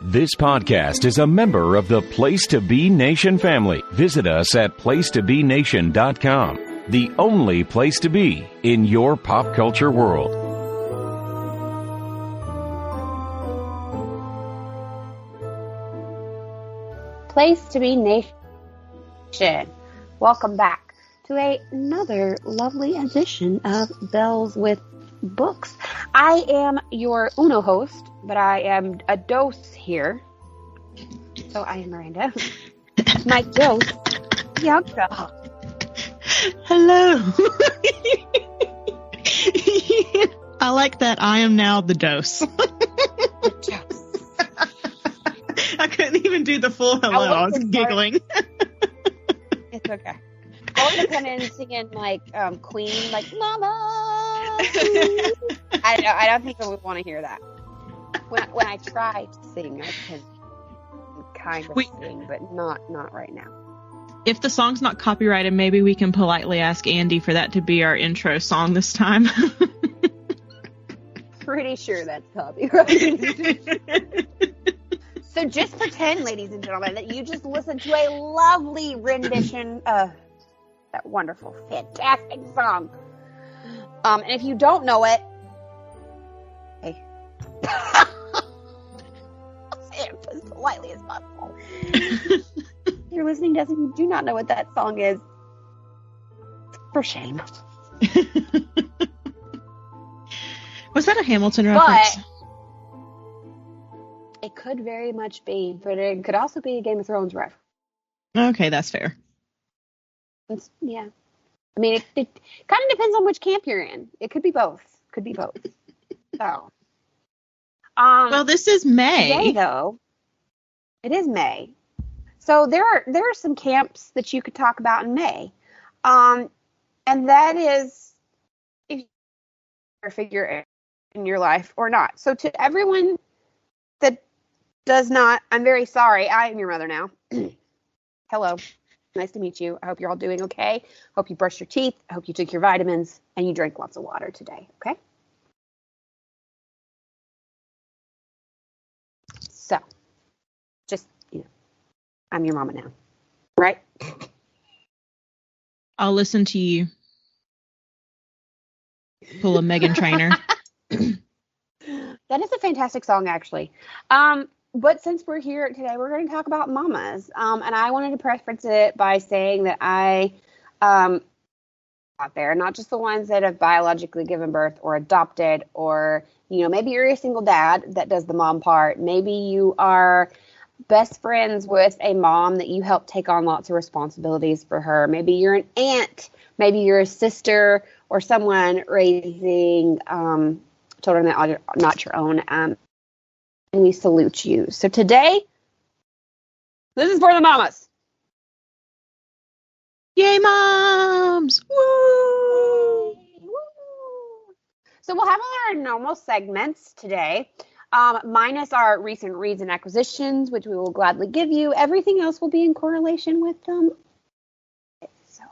This podcast is a member of the Place to Be Nation family. Visit us at placetobenation.com, the only place to be in your pop culture world. Place to Be Nation. Welcome back to another lovely edition of Bells with Books. I am your Uno host, but I am a dose here. So I am Miranda. My dose, Bianca. Hello. I like that I am now the dose. The dose. I couldn't even do the full hello. I was giggling. It's okay. I want to come in singing like Queen, like Mama. I don't think I would want to hear that. When I try to sing, I can kind of sing, but not right now. If the song's not copyrighted, maybe we can politely ask Andy for that to be our intro song this time. Pretty sure that's copyrighted. So just pretend, ladies and gentlemen, that you just listened to a lovely rendition of that wonderful, fantastic song. And if you don't know it, hey, I'll say it as politely as possible. You're listening to us and you do not know what that song is. For shame. Was that a Hamilton reference? But it could very much be, but it could also be a Game of Thrones reference. Okay, that's fair. Yeah. I mean, it kind of depends on which camp you're in. It could be both. So. Well, this is May. Today, though, it is May. So there are some camps that you could talk about in May. And that is if you're a figure in your life or not. So to everyone that does not, I'm very sorry. I am your mother now. Hello. Nice to meet you. I hope you're all doing okay. Hope you brushed your teeth. I hope you took your vitamins and you drank lots of water today. Okay? So, just, I'm your mama now. Right? I'll listen to you. Pull a Meghan Trainor. That is a fantastic song, actually. But since we're here today, we're going to talk about mamas. And I wanted to preface it by saying that I, out there, not just the ones that have biologically given birth or adopted, or, maybe you're a single dad that does the mom part. Maybe you are best friends with a mom that you help take on lots of responsibilities for her. Maybe you're an aunt. Maybe you're a sister or someone raising children that are not your own. And we salute you. So today, this is for the mamas. Yay, moms! Woo! So we'll have our normal segments today, minus our recent reads and acquisitions, which we will gladly give you. Everything else will be in correlation with them. So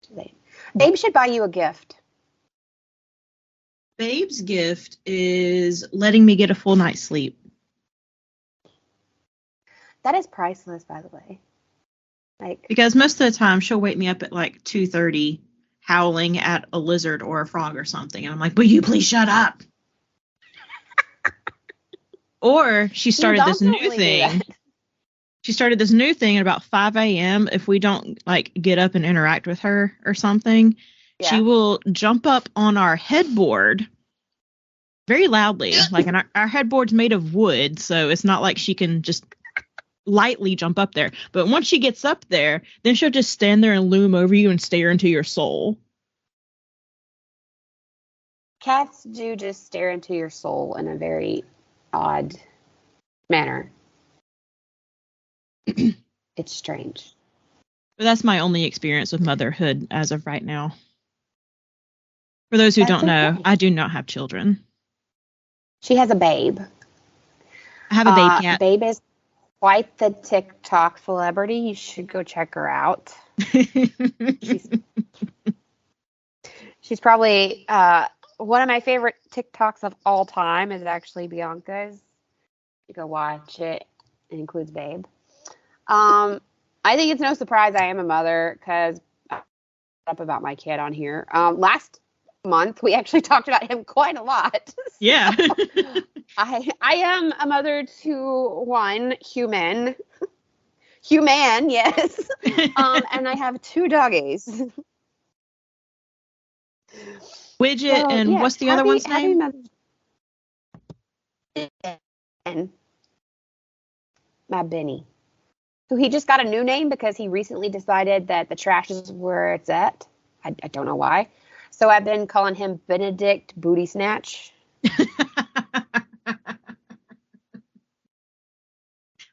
today, Babe should buy you a gift. Babe's gift is letting me get a full night's sleep. That is priceless, by the way. Because most of the time she'll wake me up at like 2:30 howling at a lizard or a frog or something. And I'm like, will you please shut up? Or she started this new thing. She started this new thing at about 5 a.m. If we don't get up and interact with her or something. Yeah. She will jump up on our headboard very loudly. And our headboard's made of wood, so it's not like she can just lightly jump up there. But once she gets up there, then she'll just stand there and loom over you and stare into your soul. Cats do just stare into your soul in a very odd manner. It's strange. But that's my only experience with motherhood as of right now. For those who don't know, I do not have children. She has a babe. I have a babe cat. Babe is quite the TikTok celebrity. You should go check her out. She's probably one of my favorite TikToks of all time is actually Bianca's. You go watch it. It includes Babe. I think it's no surprise I am a mother because I up about my kid on here. Last month we actually talked about him quite a lot. Yeah. I am a mother to one human, yes. And I have 2 doggies. Widget, so, and what's the other one's name? My Benny. So he just got a new name because he recently decided that the trash is where it's at. I don't know why. So I've been calling him Benedict Booty Snatch.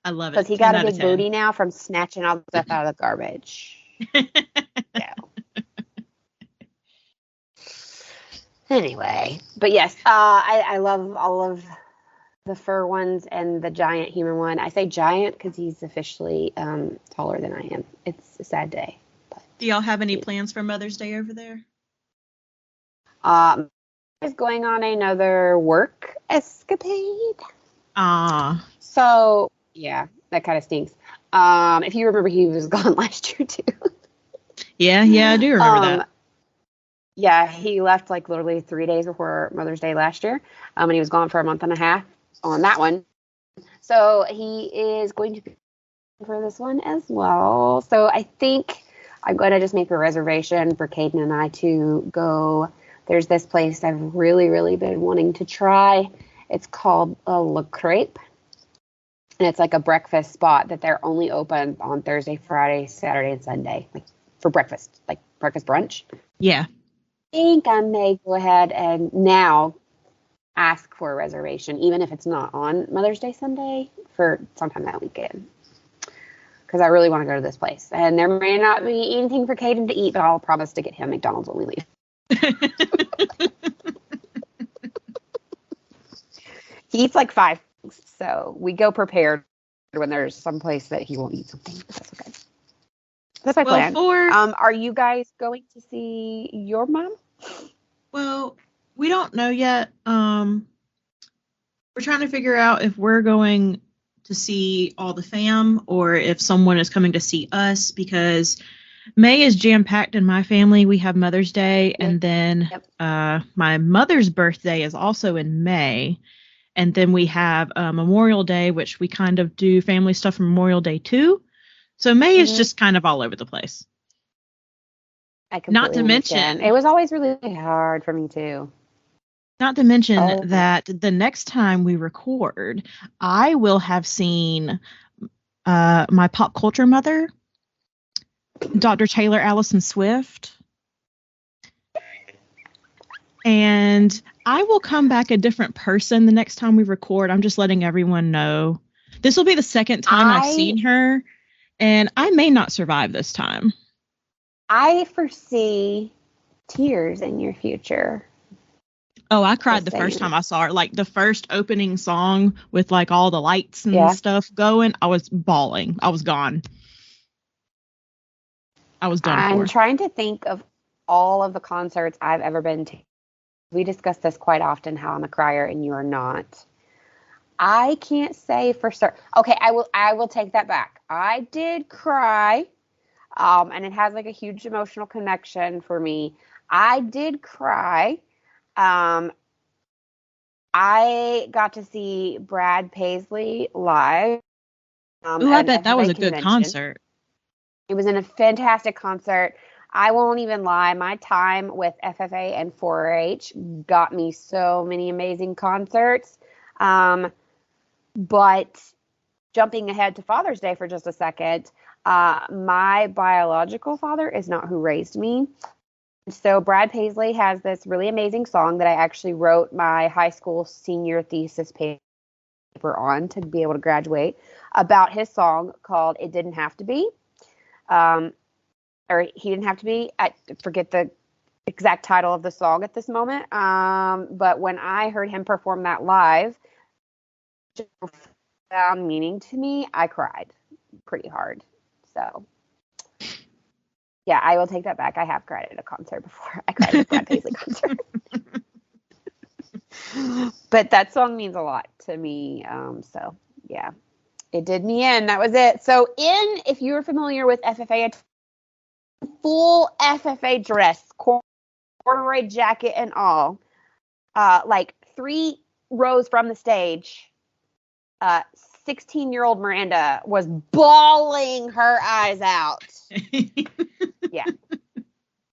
I love it. Because he got a big booty now from snatching all the stuff out of the garbage. Yeah. Anyway, but yes, I love all of the fur ones and the giant human one. I say giant because he's officially taller than I am. It's a sad day. But do y'all have any plans for Mother's Day over there? Is going on another work escapade. So yeah, that kind of stinks. If you remember, he was gone last year too. Yeah, I do remember that. Yeah, he left like literally 3 days before Mother's Day last year. And he was gone for a month and a half on that one. So he is going to be for this one as well. So I think I'm going to just make a reservation for Caden and I to go. There's this place I've really, really been wanting to try. It's called Le Crepe. And it's like a breakfast spot that they're only open on Thursday, Friday, Saturday, and Sunday. Like for breakfast, like breakfast brunch. Yeah. I think I may go ahead and now ask for a reservation, even if it's not on Mother's Day Sunday, for sometime that weekend. Because I really want to go to this place. And there may not be anything for Caden to eat, but I'll promise to get him McDonald's when we leave. He eats like 5 things, so we go prepared when there's some place that he won't eat something. But that's okay. That's my plan. Are you guys going to see your mom? Well, we don't know yet. We're trying to figure out if we're going to see all the fam or if someone is coming to see us, because May is jam-packed in my family. We have Mother's Day, and then my mother's birthday is also in May. And then we have Memorial Day, which we kind of do family stuff for Memorial Day too. So May is just kind of all over the place. Not to mention, it was always really hard for me too. Not to mention that the next time we record, I will have seen my pop culture mother, Dr. Taylor Allison Swift. And I will come back a different person the next time we record. I'm just letting everyone know. This will be the second time I've seen her, and I may not survive this time. I foresee tears in your future. Oh, I cried the first time I saw her. Like the first opening song with like all the lights and stuff going, I was bawling. I was gone. I was done for. I'm trying to think of all of the concerts I've ever been to. We discuss this quite often, how I'm a crier and you are not. I can't say for certain. Okay, I will take that back. I did cry, and it has like a huge emotional connection for me. I did cry. I got to see Brad Paisley live. Ooh, I bet that was a good concert. It was a fantastic concert. I won't even lie. My time with FFA and 4-H got me so many amazing concerts. But jumping ahead to Father's Day for just a second, my biological father is not who raised me. So Brad Paisley has this really amazing song that I actually wrote my high school senior thesis paper on to be able to graduate, about his song called It Didn't Have to Be. Or He Didn't Have to Be. I forget the exact title of the song at this moment. But when I heard him perform that live, just found meaning to me, I cried pretty hard. So yeah, I will take that back. I have cried at a concert before. I cried at a Brad Paisley concert. But that song means a lot to me. So Yeah. It did me in. That was it. So if you were familiar with FFA, full FFA dress, corduroy jacket and all, like 3 rows from the stage, 16-year-old Miranda was bawling her eyes out. Yeah.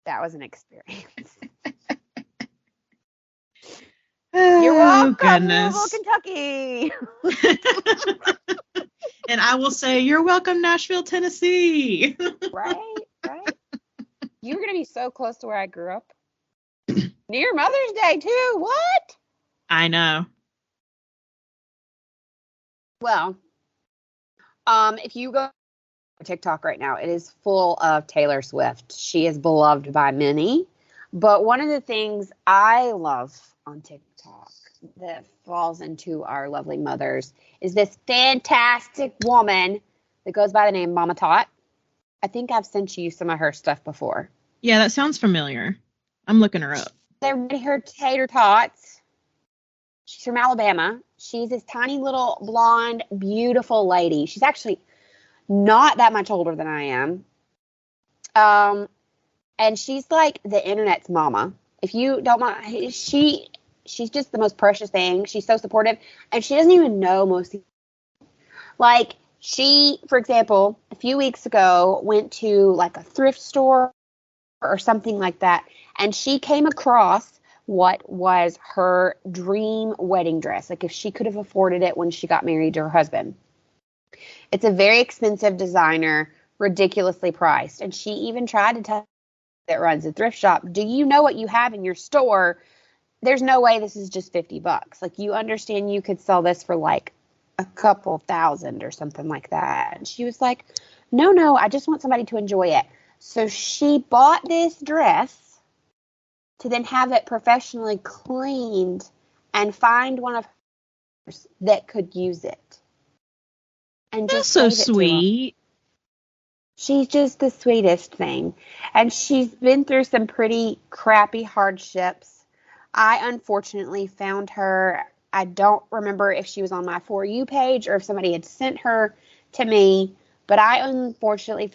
That was an experience. You're welcome, goodness. Louisville, Kentucky. And I will say, you're welcome, Nashville, Tennessee. Right. You were going to be so close to where I grew up. Near Mother's Day, too. What? I know. Well, if you go to TikTok right now, it is full of Taylor Swift. She is beloved by many. But one of the things I love on TikTok that falls into our lovely mothers is this fantastic woman that goes by the name Mama Tot. I think I've sent you some of her stuff before. Yeah, that sounds familiar. I'm looking her up. Everybody heard Tater Tots. She's from Alabama. She's this tiny little blonde, beautiful lady. She's actually not that much older than I am. And she's like the internet's mama. If you don't mind, she's just the most precious thing. She's so supportive, and she doesn't even know most people. Like, she, for example, a few weeks ago went to like a thrift store or something like that, and she came across what was her dream wedding dress. Like, if she could have afforded it when she got married to her husband. It's a very expensive designer, ridiculously priced. And she even tried to tell that runs a thrift shop, do you know what you have in your store? There's no way this is just $50. Like, you understand you could sell this for like a couple thousand or something like that. And she was like, no, I just want somebody to enjoy it. So she bought this dress to then have it professionally cleaned and find one of hers that could use it. And That's just so sweet. She's just the sweetest thing. And she's been through some pretty crappy hardships. I unfortunately found her. I don't remember if she was on my For You page or if somebody had sent her to me. But I unfortunately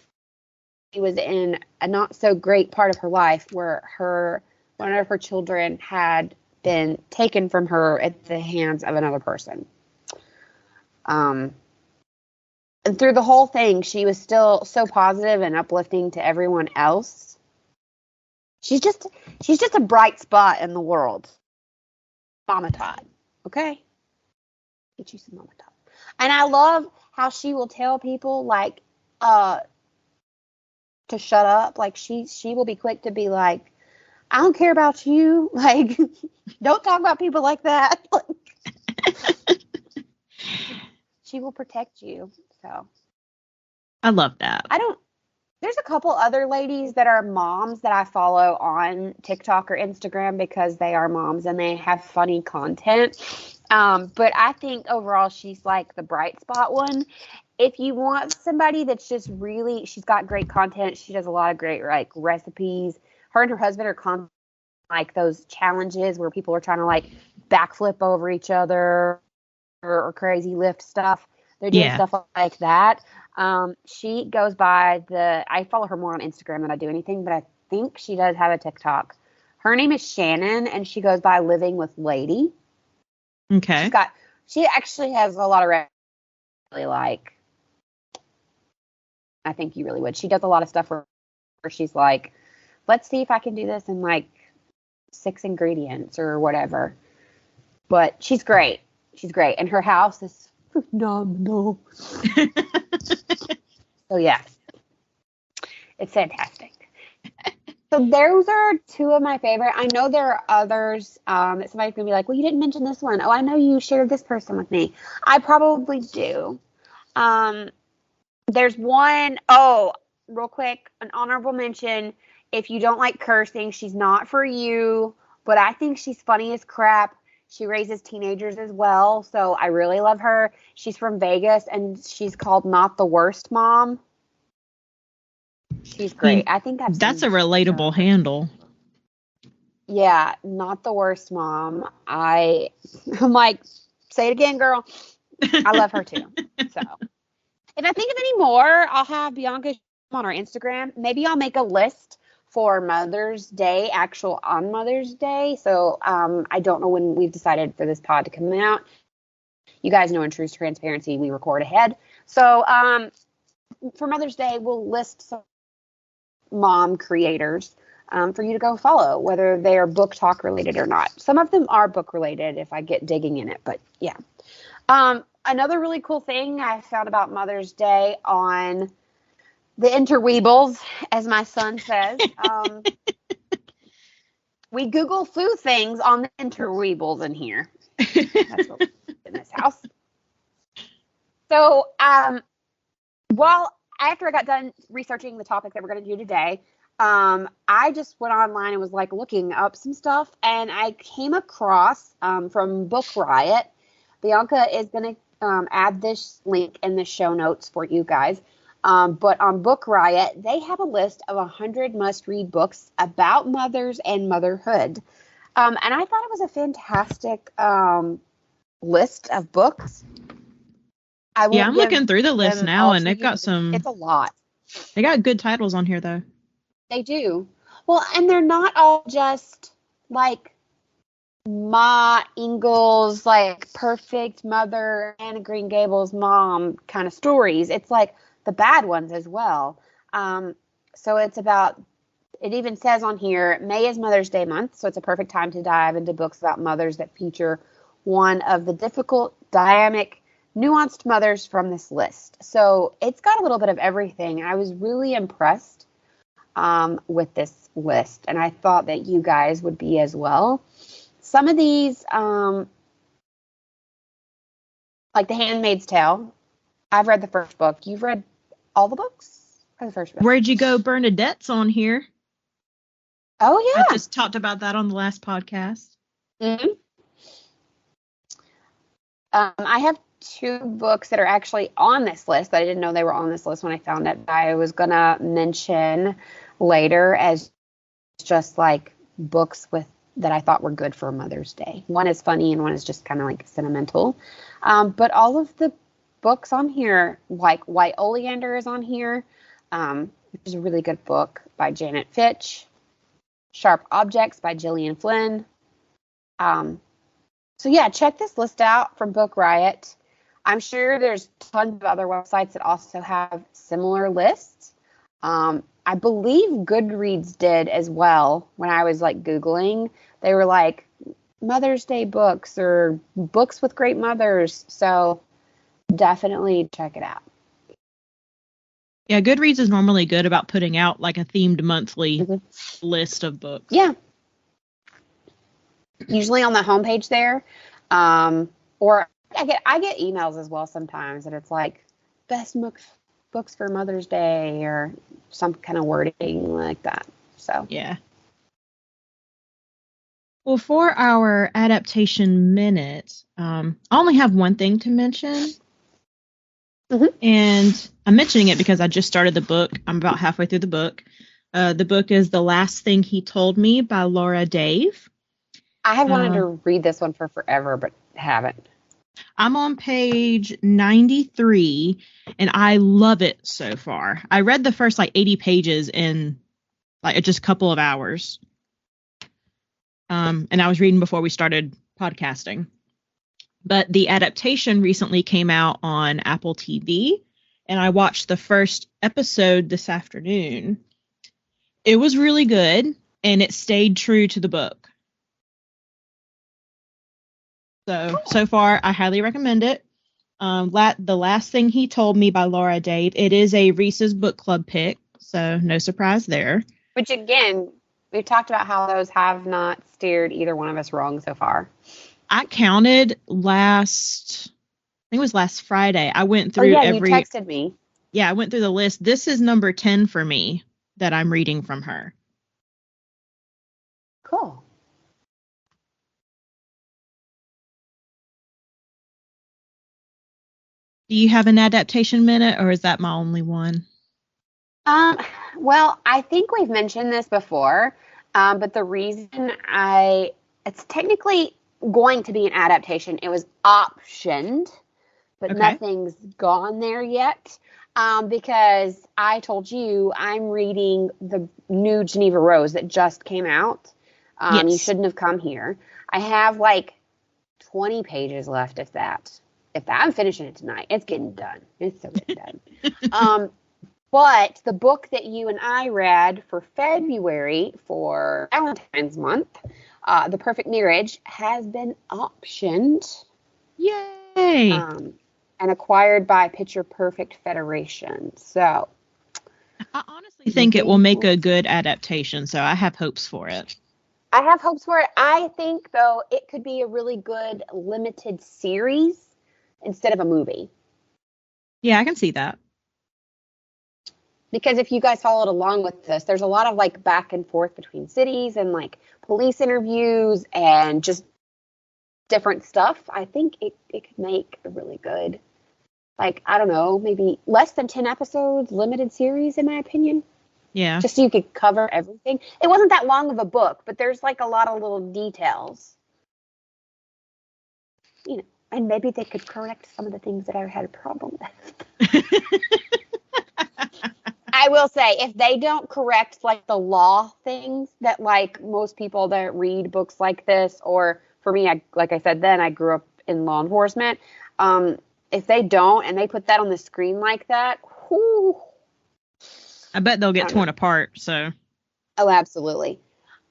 was in a not so great part of her life where one of her children had been taken from her at the hands of another person. And through the whole thing, she was still so positive and uplifting to everyone else. She's just a bright spot in the world. Mama Tot, okay? Get you some Mama Tot. And I love how she will tell people, like, to shut up. Like, she will be quick to be like, I don't care about you. Like, don't talk about people like that. She will protect you. So I love that. There's a couple other ladies that are moms that I follow on TikTok or Instagram because they are moms and they have funny content. But I think overall she's like the bright spot one. If you want somebody that's just really, she's got great content. She does a lot of great like recipes. Her and her husband are like those challenges where people are trying to like backflip over each other or crazy lift stuff. They're doing stuff like that. She goes by I follow her more on Instagram than I do anything, but I think she does have a TikTok. Her name is Shannon, and she goes by Living with Lady. Okay. She actually has a lot of really like, I think you really would. She does a lot of stuff where she's like, let's see if I can do this in like 6 ingredients or whatever. But she's great. She's great. And her house is phenomenal. So yeah, it's fantastic. So those are 2 of my favorite. I know there are others that somebody's gonna be like, well, you didn't mention this one. Oh, I know you shared this person with me. I probably do. There's one, real quick, an honorable mention. If you don't like cursing, she's not for you, but I think she's funny as crap. She raises teenagers as well, so I really love her. She's from Vegas, and she's called Not the Worst Mom. She's great. I think that's a relatable handle. Yeah, Not the Worst Mom. I'm like, say it again, girl. I love her too. So if I think of any more, I'll have Bianca on our Instagram. Maybe I'll make a list for Mother's Day, actual on Mother's Day. So I don't know when we've decided for this pod to come out. You guys know, in true transparency, we record ahead. So for Mother's Day, we'll list some mom creators for you to go follow, whether they are book talk related or not. Some of them are book related if I get digging in it, but yeah. Another really cool thing I found about Mother's Day on the interweebles, as my son says, we Google foo things on the interweebles in here. That's what we do in this house. So, after I got done researching the topic that we're going to do today, I just went online and was like looking up some stuff, and I came across from Book Riot. Bianca is going to add this link in the show notes for you guys. But on Book Riot, they have a list of 100 must-read books about mothers and motherhood. And I thought it was a fantastic list of books. I'm looking through the list now, and they've got some... It's a lot. They got good titles on here, though. They do. Well, and they're not all just, like, Ma Ingalls, like, perfect mother, Anna Green Gables mom kind of stories. It's, like, the bad ones as well. So it's about... It even says on here, May is Mother's Day month, so it's a perfect time to dive into books about mothers that feature one of the difficult, dynamic, nuanced mothers from this list. So it's got a little bit of everything. I was really impressed with this list, and I thought that you guys would be as well. Some of these, like The Handmaid's Tale, I've read the first book. You've read all the books? Or the first book? Where'd you go? Bernadette's on here. Oh, yeah. I just talked about that on the last podcast. Mm-hmm. I have 2 books that are actually on this list that I didn't know they were on this list when I found it. I was going to mention later as just like books that I thought were good for Mother's Day. One is funny and one is just kind of like sentimental. But all of the books on here, like White Oleander is on here, which is a really good book by Janet Fitch. Sharp Objects by Gillian Flynn. So yeah, check this list out from Book Riot. I'm sure there's tons of other websites that also have similar lists. I believe Goodreads did as well. When I was like Googling, they were like Mother's Day books or books with great mothers. So definitely check it out. Yeah, Goodreads is normally good about putting out like a themed monthly list of books. Yeah. Usually on the homepage there. Or I get emails as well sometimes, and it's like best books for Mother's Day or some kind of wording like that. So yeah. Well, for our adaptation minute, I only have one thing to mention. Mm-hmm. And I'm mentioning it because I just started the book. I'm about halfway through the book. The book is The Last Thing He Told Me by Laura Dave. I have wanted to read this one for forever, but haven't. I'm on page 93, and I love it so far. I read the first like 80 pages in like just a couple of hours. And I was reading before we started podcasting. But the adaptation recently came out on Apple TV, and I watched the first episode this afternoon. It was really good, and it stayed true to the book. So far, I highly recommend it. The Last Thing He Told Me by Laura Dave. It is a Rhys's book club pick, so no surprise there. Which, again, we've talked about how those have not steered either one of us wrong so far. I counted last Friday. I went through you texted me. Yeah, I went through the list. This is number 10 for me that I'm reading from her. Cool. Do you have an adaptation minute, or is that my only one? Well, I think we've mentioned this before, but the reason it's technically going to be an adaptation, it was optioned but nothing's gone there yet. Because I told you I'm reading the new Geneva Rose that just came out. Yes. You shouldn't have come here. I have like 20 pages left, if that. I'm finishing it tonight. It's getting done. It's so getting done. But the book that you and I read for February for Valentine's month, The Perfect Marriage, has been optioned. Yay! And acquired by Picture Perfect Federation. So I honestly think it will make a good adaptation, so I have hopes for it. I have hopes for it. I think, though, it could be a really good limited series instead of a movie. Yeah, I can see that. Because if you guys followed along with this, there's a lot of like back and forth between cities and like police interviews and just different stuff. I think it could make a really good, like, I don't know, maybe less than 10 episodes, limited series, in my opinion. Yeah. Just so you could cover everything. It wasn't that long of a book, but there's like a lot of little details. You know, and maybe they could correct some of the things that I had a problem with. I will say, if they don't correct like the law things that like most people that read books like this, or for me, like I said, I grew up in law enforcement. If they don't, and they put that on the screen like that, whoo, I bet they'll get torn apart. So, oh, absolutely.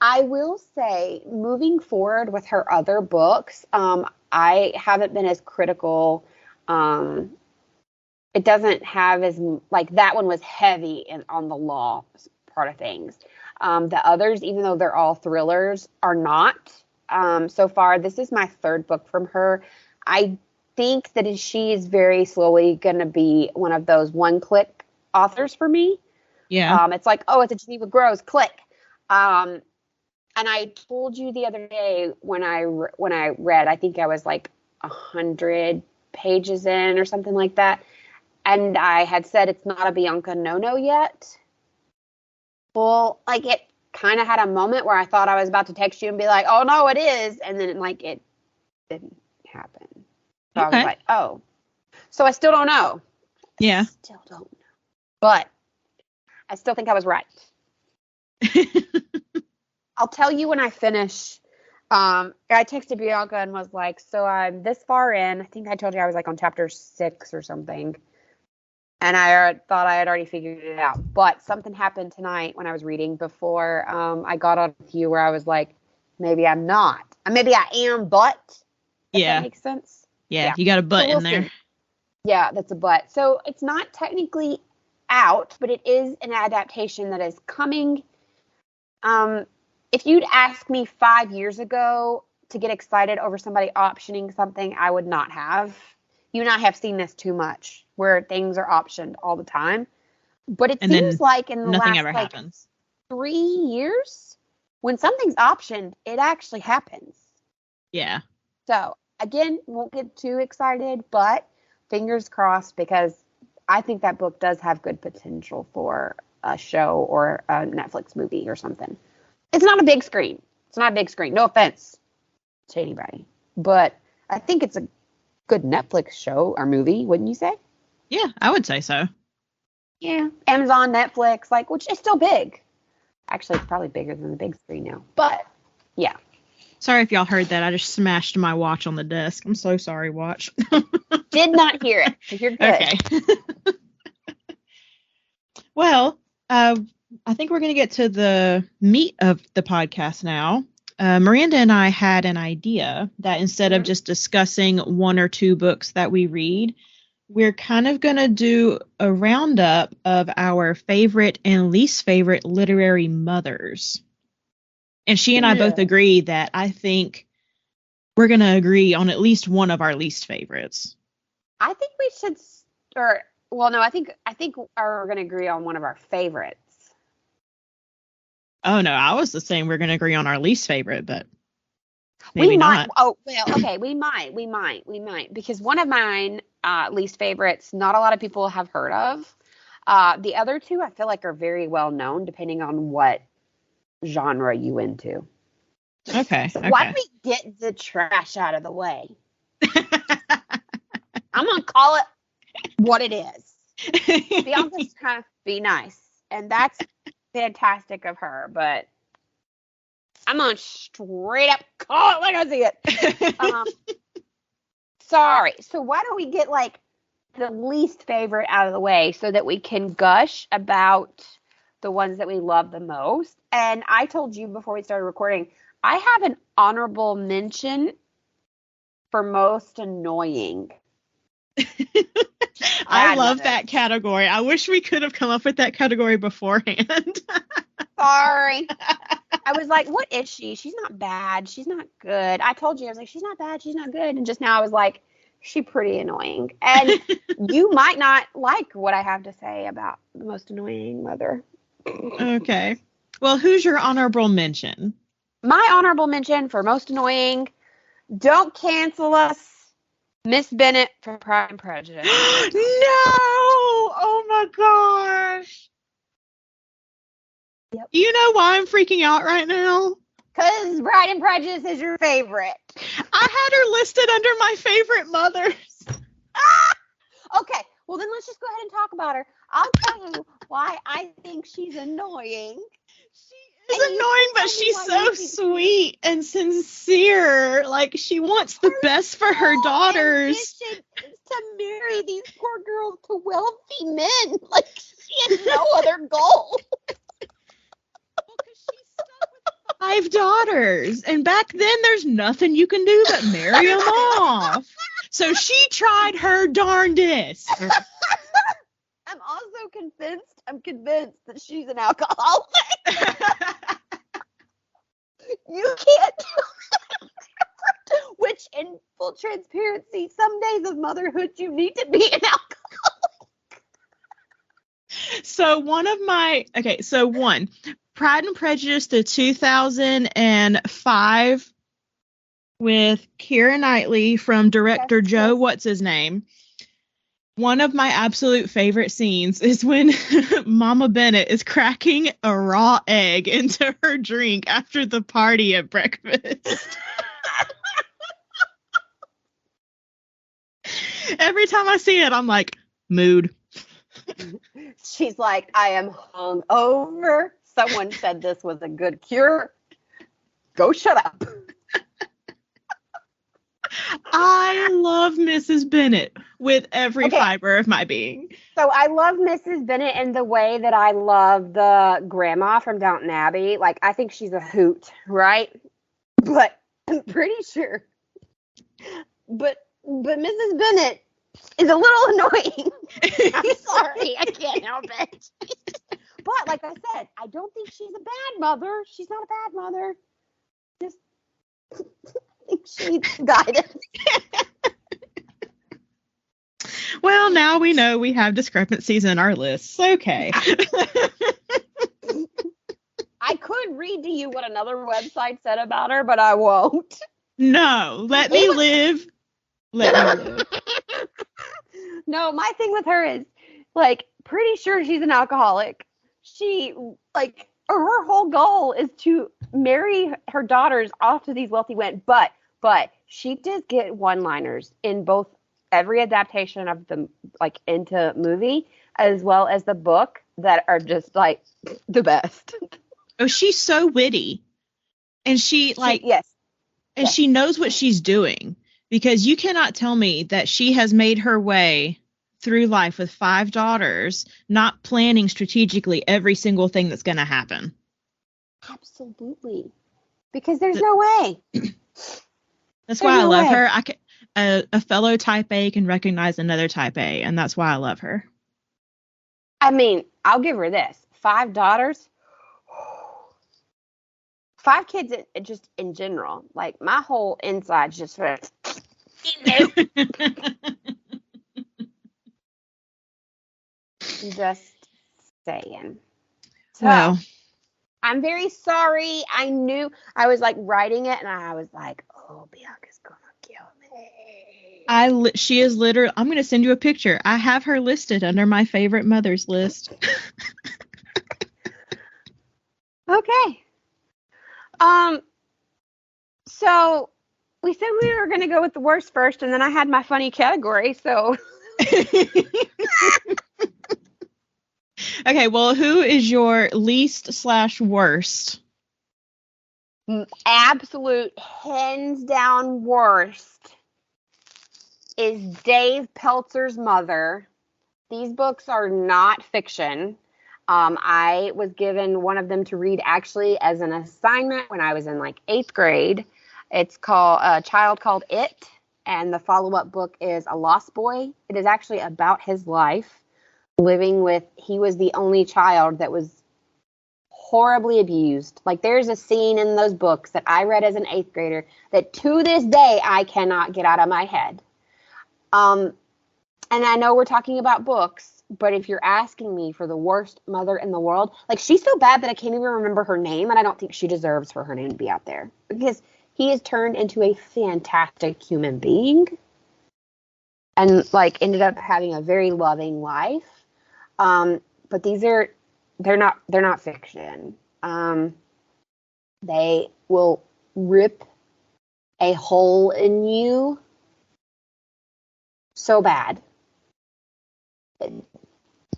I will say, moving forward with her other books, I haven't been as critical. It doesn't have as, like, that one was heavy on the law part of things. The others, even though they're all thrillers, are not. So far, this is my third book from her. I think that she is very slowly going to be one of those one-click authors for me. Yeah. It's like, oh, it's a Geneva Rose, click. And I told you the other day when I read, I think I was like 100 pages in or something like that. And I had said it's not a Bianca no-no yet. Well, like, it kind of had a moment where I thought I was about to text you and be like, oh, no, it is. And then, like, it didn't happen. So I was like, oh. So I still don't know. Yeah. Still don't know. But I still think I was right. I'll tell you when I finish. I texted Bianca and was like, so I'm this far in. I think I told you I was like on chapter 6 or something. And I thought I had already figured it out. But something happened tonight when I was reading before I got on with you where I was like, maybe I'm not. Maybe I am, but. If that makes sense. Yeah, you got a but in there. See. Yeah, that's a but. So it's not technically out, but it is an adaptation that is coming. If you'd asked me 5 years ago to get excited over somebody optioning something, I would not have. You and I have seen this too much, where things are optioned all the time. But it seems like in the last like 3 years, when something's optioned, it actually happens. Yeah. So, again, won't get too excited, but fingers crossed, because I think that book does have good potential for a show or a Netflix movie or something. It's not a big screen. No offense to anybody. But I think it's a good Netflix show or movie, wouldn't you say? Yeah, I would say so. Yeah. Amazon, Netflix, like, which is still big. Actually, it's probably bigger than the big screen now. But, yeah. Sorry if y'all heard that. I just smashed my watch on the desk. I'm so sorry, watch. Did not hear it. So you're good. Okay. Well, I think we're going to get to the meat of the podcast now. Miranda and I had an idea that instead of just discussing one or two books that we read, we're kind of going to do a roundup of our favorite and least favorite literary mothers. And she and I both agree that I think we're going to agree on at least one of our least favorites. I think we should, I think we're going to agree on one of our favorites. Oh, no, I was just saying we're going to agree on our least favorite, but maybe we might. Not. Oh, well, okay, we might. Because one of mine least favorites, not a lot of people have heard of. The other two, I feel like, are very well known, depending on what genre you into. Okay. So why don't we get the trash out of the way? I'm going to call it what it is. Bianca's trying to be nice. And that's fantastic of her. But I'm going to straight up call it like I see it. Sorry. So why don't we get like the least favorite out of the way so that we can gush about the ones that we love the most. And I told you before we started recording, I have an honorable mention for most annoying. I love that category. I wish we could have come up with that category beforehand. Sorry. I was like, what is she? She's not bad. She's not good. I told you, I was like, she's not bad. She's not good. And just now I was like, she's pretty annoying. And you might not like what I have to say about the most annoying mother. Okay. Well, who's your honorable mention? My honorable mention for most annoying, don't cancel us, Miss Bennet from Pride and Prejudice. No! Oh my gosh. Yep. Do you know why I'm freaking out right now? Because Pride and Prejudice is your favorite. I had her listed under my favorite mothers. Okay, well then let's just go ahead and talk about her. I'll tell you why I think she's annoying. She is annoying, but she's so sweet and sincere. Like, she wants the best for her daughters. To marry these poor girls to wealthy men. Like, she has no other goal. Because she's stuck with 5 daughters. And back then, there's nothing you can do but marry them off. So she tried her darndest. I'm convinced that she's an alcoholic. You can't do that. Which, in full transparency, some days of motherhood, you need to be an alcoholic. So Pride and Prejudice, the 2005 with Keira Knightley from director Joe, what's his name? One of my absolute favorite scenes is when Mama Bennet is cracking a raw egg into her drink after the party at breakfast. Every time I see it, I'm like, mood. She's like, I am hungover. Someone said this was a good cure. Go shut up. I love Mrs. Bennet with every fiber of my being. So I love Mrs. Bennet in the way that I love the grandma from Downton Abbey. Like, I think she's a hoot, right? But I'm pretty sure. But Mrs. Bennet is a little annoying. I'm sorry. I can't help it. But like I said, I don't think she's a bad mother. She's not a bad mother. Just I think she needs guidance. Well, now we know we have discrepancies in our lists. Okay. I could read to you what another website said about her, but I won't. No, let me live. Let me live. No, my thing with her is, like, pretty sure she's an alcoholic. She, like, her whole goal is to marry her daughters off to these wealthy men, but she does get one-liners in both every adaptation of the, like, into movie as well as the book that are just, like, the best. Oh, she's so witty. And she knows what she's doing, because you cannot tell me that she has made her way through life with 5 daughters, not planning strategically every single thing that's going to happen. Absolutely. Because there's no way. That's why I love her. A fellow type A can recognize another type A, and that's why I love her. I mean, I'll give her this. 5 daughters. 5 kids just in general. Like, my whole inside's just for just saying. So, well, I'm very sorry. I knew I was like writing it and I was like, oh, Bianca's gonna kill me. She is literally, I'm going to send you a picture. I have her listed under my favorite mothers list. Okay. So we said we were going to go with the worst first, and then I had my funny category, so. Okay, well, who is your least/worst? Absolute hands down worst is Dave Pelzer's mother. These books are not fiction. I was given one of them to read actually as an assignment when I was in like 8th grade. It's called A Child Called It, and the follow-up book is A Lost Boy. It is actually about his life living with, he was the only child that was horribly abused. Like, there's a scene in those books that I read as an 8th grader that to this day I cannot get out of my head. And I know we're talking about books, but if you're asking me for the worst mother in the world, like, she's so bad that I can't even remember her name, and I don't think she deserves for her name to be out there, because he is turned into a fantastic human being and, like, ended up having a very loving life. But they're not fiction. They will rip a hole in you so bad.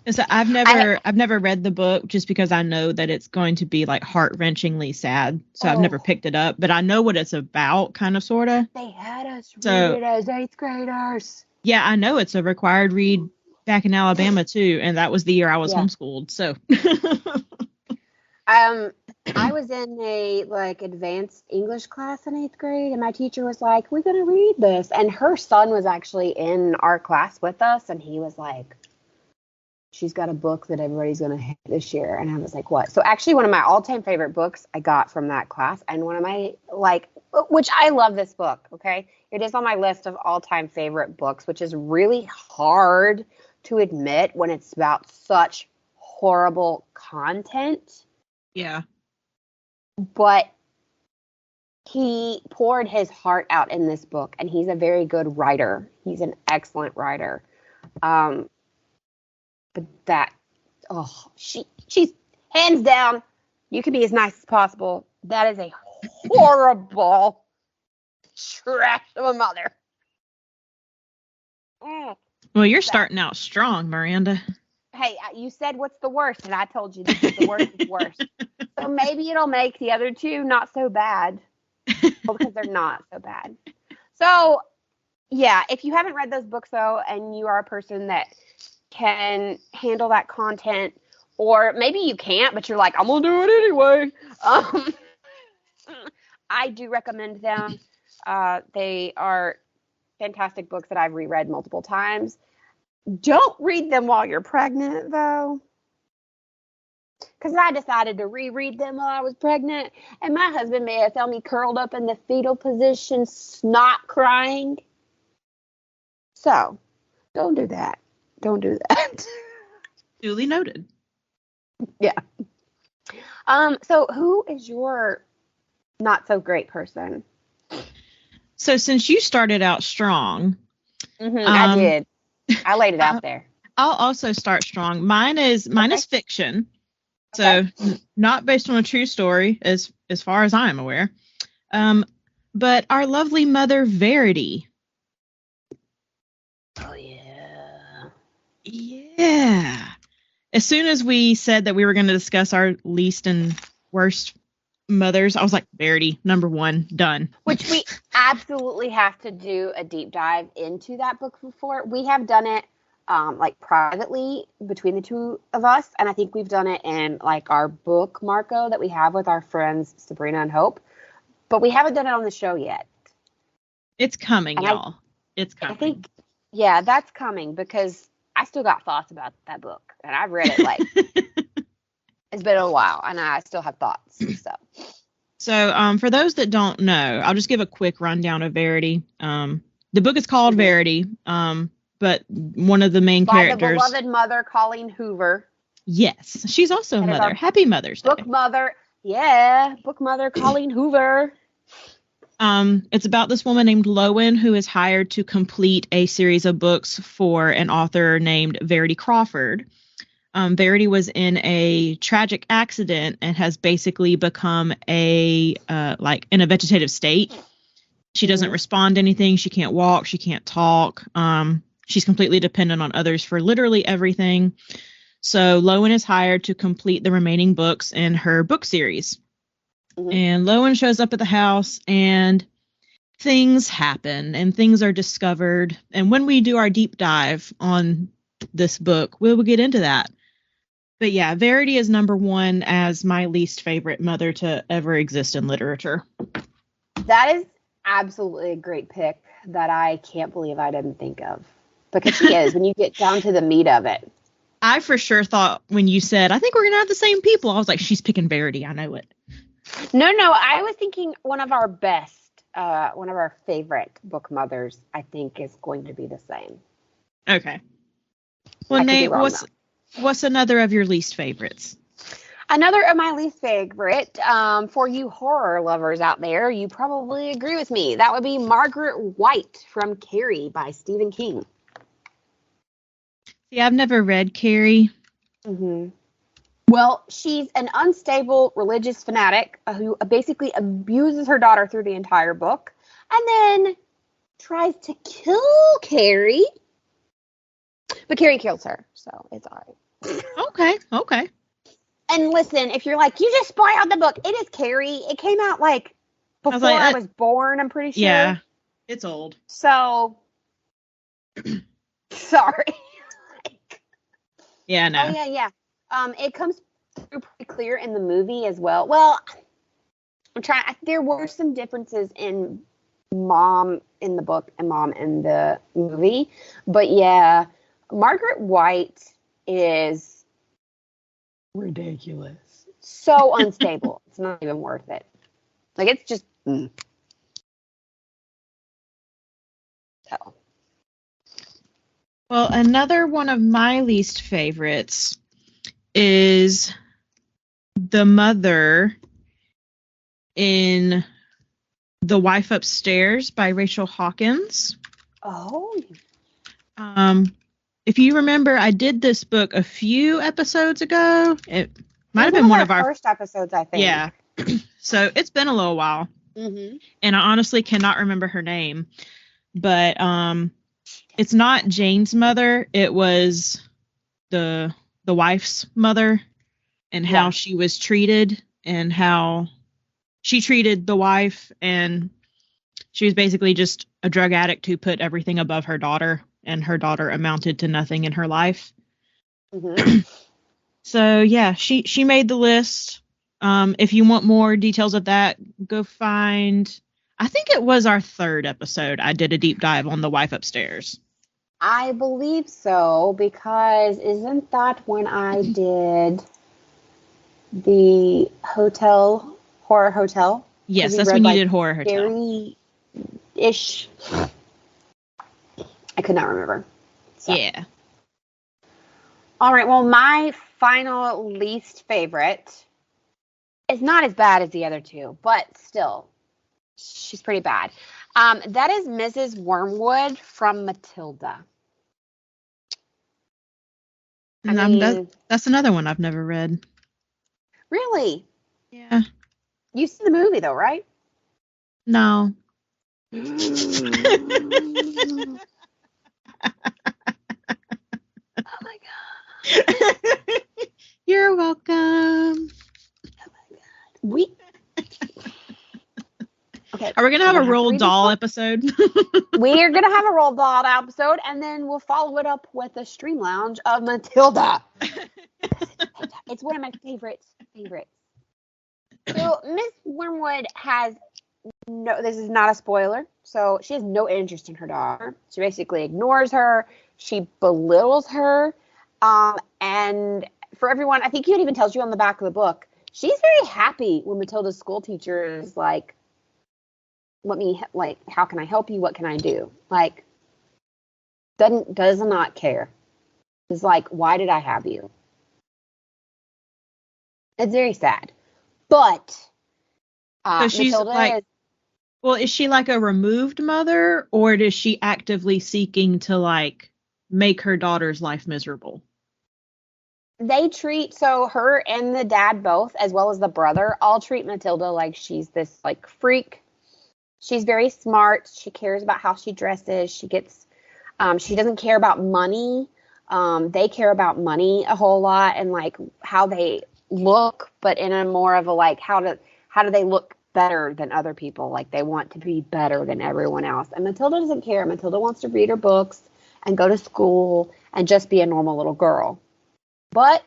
So I've never read the book just because I know that it's going to be like heart-wrenchingly sad. So I've never picked it up, but I know what it's about, kind of, sort of. They had us read it as 8th graders. Yeah, I know it's a required read back in Alabama too, and that was the year I was homeschooled. So I was in a like advanced English class in 8th grade, and my teacher was like, "We're gonna read this," and her son was actually in our class with us, and he was like, "She's got a book that everybody's gonna hate this year," and I was like, "What?" So actually, one of my all-time favorite books I got from that class, and one of my which I love this book. Okay, it is on my list of all-time favorite books, which is really hard to admit when it's about such horrible content. Yeah. But he poured his heart out in this book, and he's a very good writer. He's an excellent writer. But that, she's hands down, you can be as nice as possible. That is a horrible trash of a mother. Well, you're starting out strong, Miranda. Hey, you said what's the worst, and I told you this is the worst is worst. So maybe it'll make the other two not so bad. Well, because they're not so bad. So, yeah, if you haven't read those books, though, and you are a person that can handle that content, or maybe you can't, but you're like, I'm going to do it anyway. I do recommend them. They are fantastic books that I've reread multiple times. Don't read them while you're pregnant, though. Because I decided to reread them while I was pregnant, and my husband may have found me curled up in the fetal position, snot crying. So, don't do that. Don't do that. Duly noted. Yeah. So who is your not so great person? So since you started out strong. I did. I laid it out there. I'll also start strong. Mine is fiction. So not based on a true story as far as I am aware. But our lovely mother, Verity. Oh, yeah. Yeah. As soon as we said that we were going to discuss our least and worst mothers, I was like, Verity, number 1, done. Which we absolutely have to do a deep dive into that book before. We have done it like privately between the two of us, and I think we've done it in like our book Marco that we have with our friends Sabrina and Hope, but we haven't done it on the show yet. It's coming, and y'all. It's coming. I think, yeah, that's coming because I still got thoughts about that book, and I've read it like it's been a while, and I still have thoughts. So for those that don't know, I'll just give a quick rundown of Verity. The book is called Verity, but one of the main characters, the beloved mother, Colleen Hoover. Yes, she's also a mother. Happy Mother's Day. Book mother, yeah, book mother Colleen Hoover. It's about this woman named Lowen who is hired to complete a series of books for an author named Verity Crawford. Verity was in a tragic accident and has basically become in a vegetative state. She doesn't respond to anything. She can't walk. She can't talk. She's completely dependent on others for literally everything. So Lowen is hired to complete the remaining books in her book series. And Lowen shows up at the house and things happen and things are discovered. And when we do our deep dive on this book, we will get into that. But yeah, Verity is number one as my least favorite mother to ever exist in literature. That is absolutely a great pick that I can't believe I didn't think of. Because she is, when you get down to the meat of it. I for sure thought when you said, I think we're going to have the same people, I was like, she's picking Verity. I know it. No, I was thinking one of our favorite book mothers, I think, is going to be the same. Okay. Well, Nate, what's another of your least favorites? Another of my least favorite, for you horror lovers out there, you probably agree with me. That would be Margaret White from Carrie by Stephen King. See, I've never read Carrie. Well, she's an unstable religious fanatic who basically abuses her daughter through the entire book and then tries to kill Carrie. But Carrie kills her, so it's all right. Okay. And listen, if you're like, you just spoiled the book, it is Carrie. It came out like before I was born, I'm pretty sure. Yeah, it's old. So, sorry. Yeah, no. Oh, yeah. It comes through pretty clear in the movie as well. Well, there were some differences in mom in the book and mom in the movie. But yeah, Margaret White is ridiculous. So unstable. It's not even worth it. Like, it's just... So. Well, another one of my least favorites is the mother in The Wife Upstairs by Rachel Hawkins. Oh. If you remember, I did this book a few episodes ago. It might have been one of our first episodes, I think. Yeah. So it's been a little while. And I honestly cannot remember her name. But it's not Jane's mother. It was the wife's mother and how she was treated and how she treated the wife. And she was basically just a drug addict who put everything above her daughter, and her daughter amounted to nothing in her life. So yeah, she made the list. If you want more details of that, go find, I think it was our third episode. I did a deep dive on The Wife Upstairs. I believe so, because isn't that when I did the horror hotel? Yes, that's when you did horror hotel. Scary-ish. I could not remember. So. Yeah. All right. Well, my final least favorite is not as bad as the other two, but still, she's pretty bad. That is Mrs. Wormwood from Matilda. That's another one I've never read. Really? Yeah. You've seen the movie, though, right? No. Oh my god. You're welcome. Oh my god. Okay. Are we going to have a Roald Dahl episode? We are going to have a Roald Dahl episode, and then we'll follow it up with a stream lounge of Matilda. It's one of my favorites. So Miss Wormwood has this is not a spoiler, so she has no interest in her daughter. She basically ignores her. She belittles her. And for everyone, I think it even tells you on the back of the book, she's very happy when Matilda's school teacher is like, how can I help you? What can I do? Like, does not care. It's like, why did I have you? It's very sad. But so she's Matilda is she like a removed mother, or is she actively seeking to like make her daughter's life miserable? They treat, so her and the dad both, as well as the brother, all treat Matilda like she's this like freak She's very smart. She cares about how she dresses. She doesn't care about money. They care about money a whole lot and like how they look, but in a more of a like how do they look better than other people? Like they want to be better than everyone else. And Matilda doesn't care. Matilda wants to read her books and go to school and just be a normal little girl. But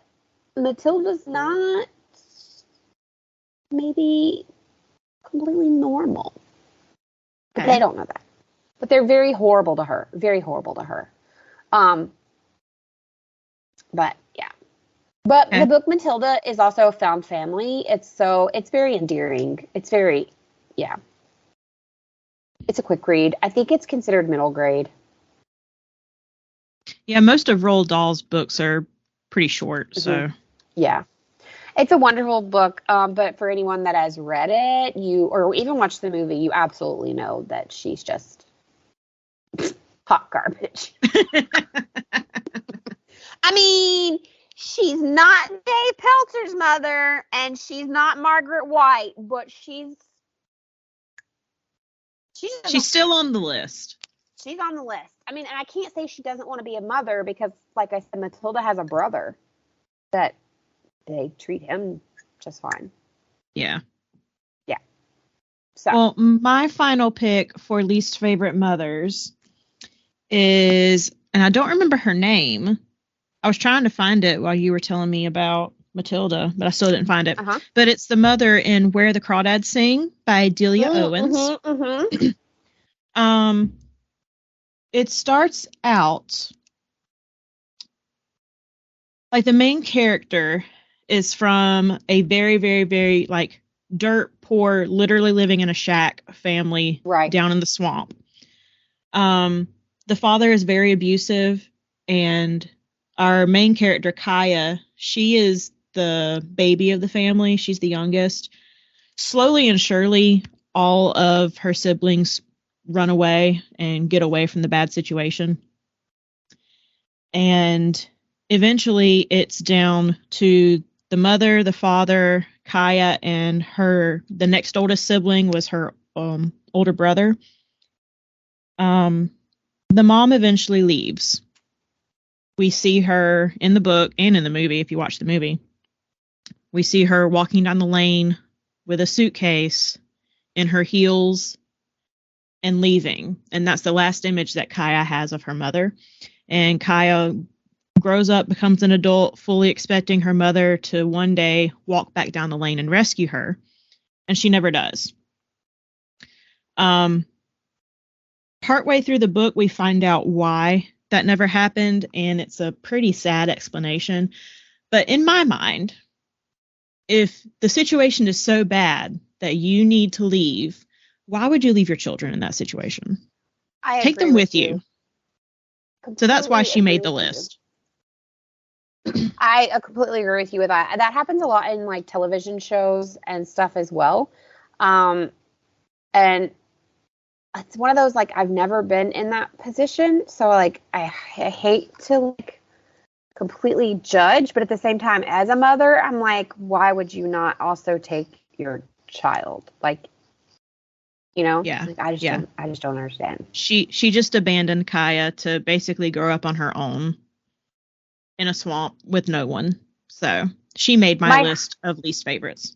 Matilda's not maybe completely normal. But they don't know that. But they're very horrible to her. Very horrible to her. But yeah. But the book Matilda is also a found family. It's very endearing. It's very, yeah. It's a quick read. I think it's considered middle grade. Yeah, most of Roald Dahl's books are pretty short, so. Yeah. It's a wonderful book, but for anyone that has read it, or even watched the movie, you absolutely know that she's just hot garbage. I mean, she's not Dave Pelzer's mother, and she's not Margaret White, but she's still on the list. She's on the list. I mean, and I can't say she doesn't want to be a mother because, like I said, Matilda has a brother that they treat him just fine. Yeah. Yeah. So. Well, my final pick for least favorite mothers is, and I don't remember her name. I was trying to find it while you were telling me about Matilda, but I still didn't find it. Uh-huh. But it's the mother in Where the Crawdads Sing by Delia Owens. It starts out like the main character is from a very, very, very like dirt poor, literally living in a shack family down in the swamp. The father is very abusive, and our main character, Kaya, she is the baby of the family. She's the youngest. Slowly and surely, all of her siblings run away and get away from the bad situation. And eventually it's down to the mother, the father, Kaya, and the next oldest sibling was her older brother. The mom eventually leaves. We see her in the book and in the movie, if you watch the movie. We see her walking down the lane with a suitcase in her heels and leaving. And that's the last image that Kaya has of her mother. And Kaya grows up, becomes an adult, fully expecting her mother to one day walk back down the lane and rescue her. And she never does. Partway through the book, we find out why that never happened, and it's a pretty sad explanation. But in my mind, if the situation is so bad that you need to leave, why would you leave your children in that situation? Take them with you. So that's why she made the list. I completely agree with you with that. That happens a lot in like television shows and stuff as well. And it's one of those, like, I've never been in that position. So like, I hate to like completely judge, but at the same time, as a mother, I'm like, why would you not also take your child? Like, you know? Yeah. Like, I just don't understand. She just abandoned Kaya to basically grow up on her own in a swamp with no one. So she made my list of least favorites.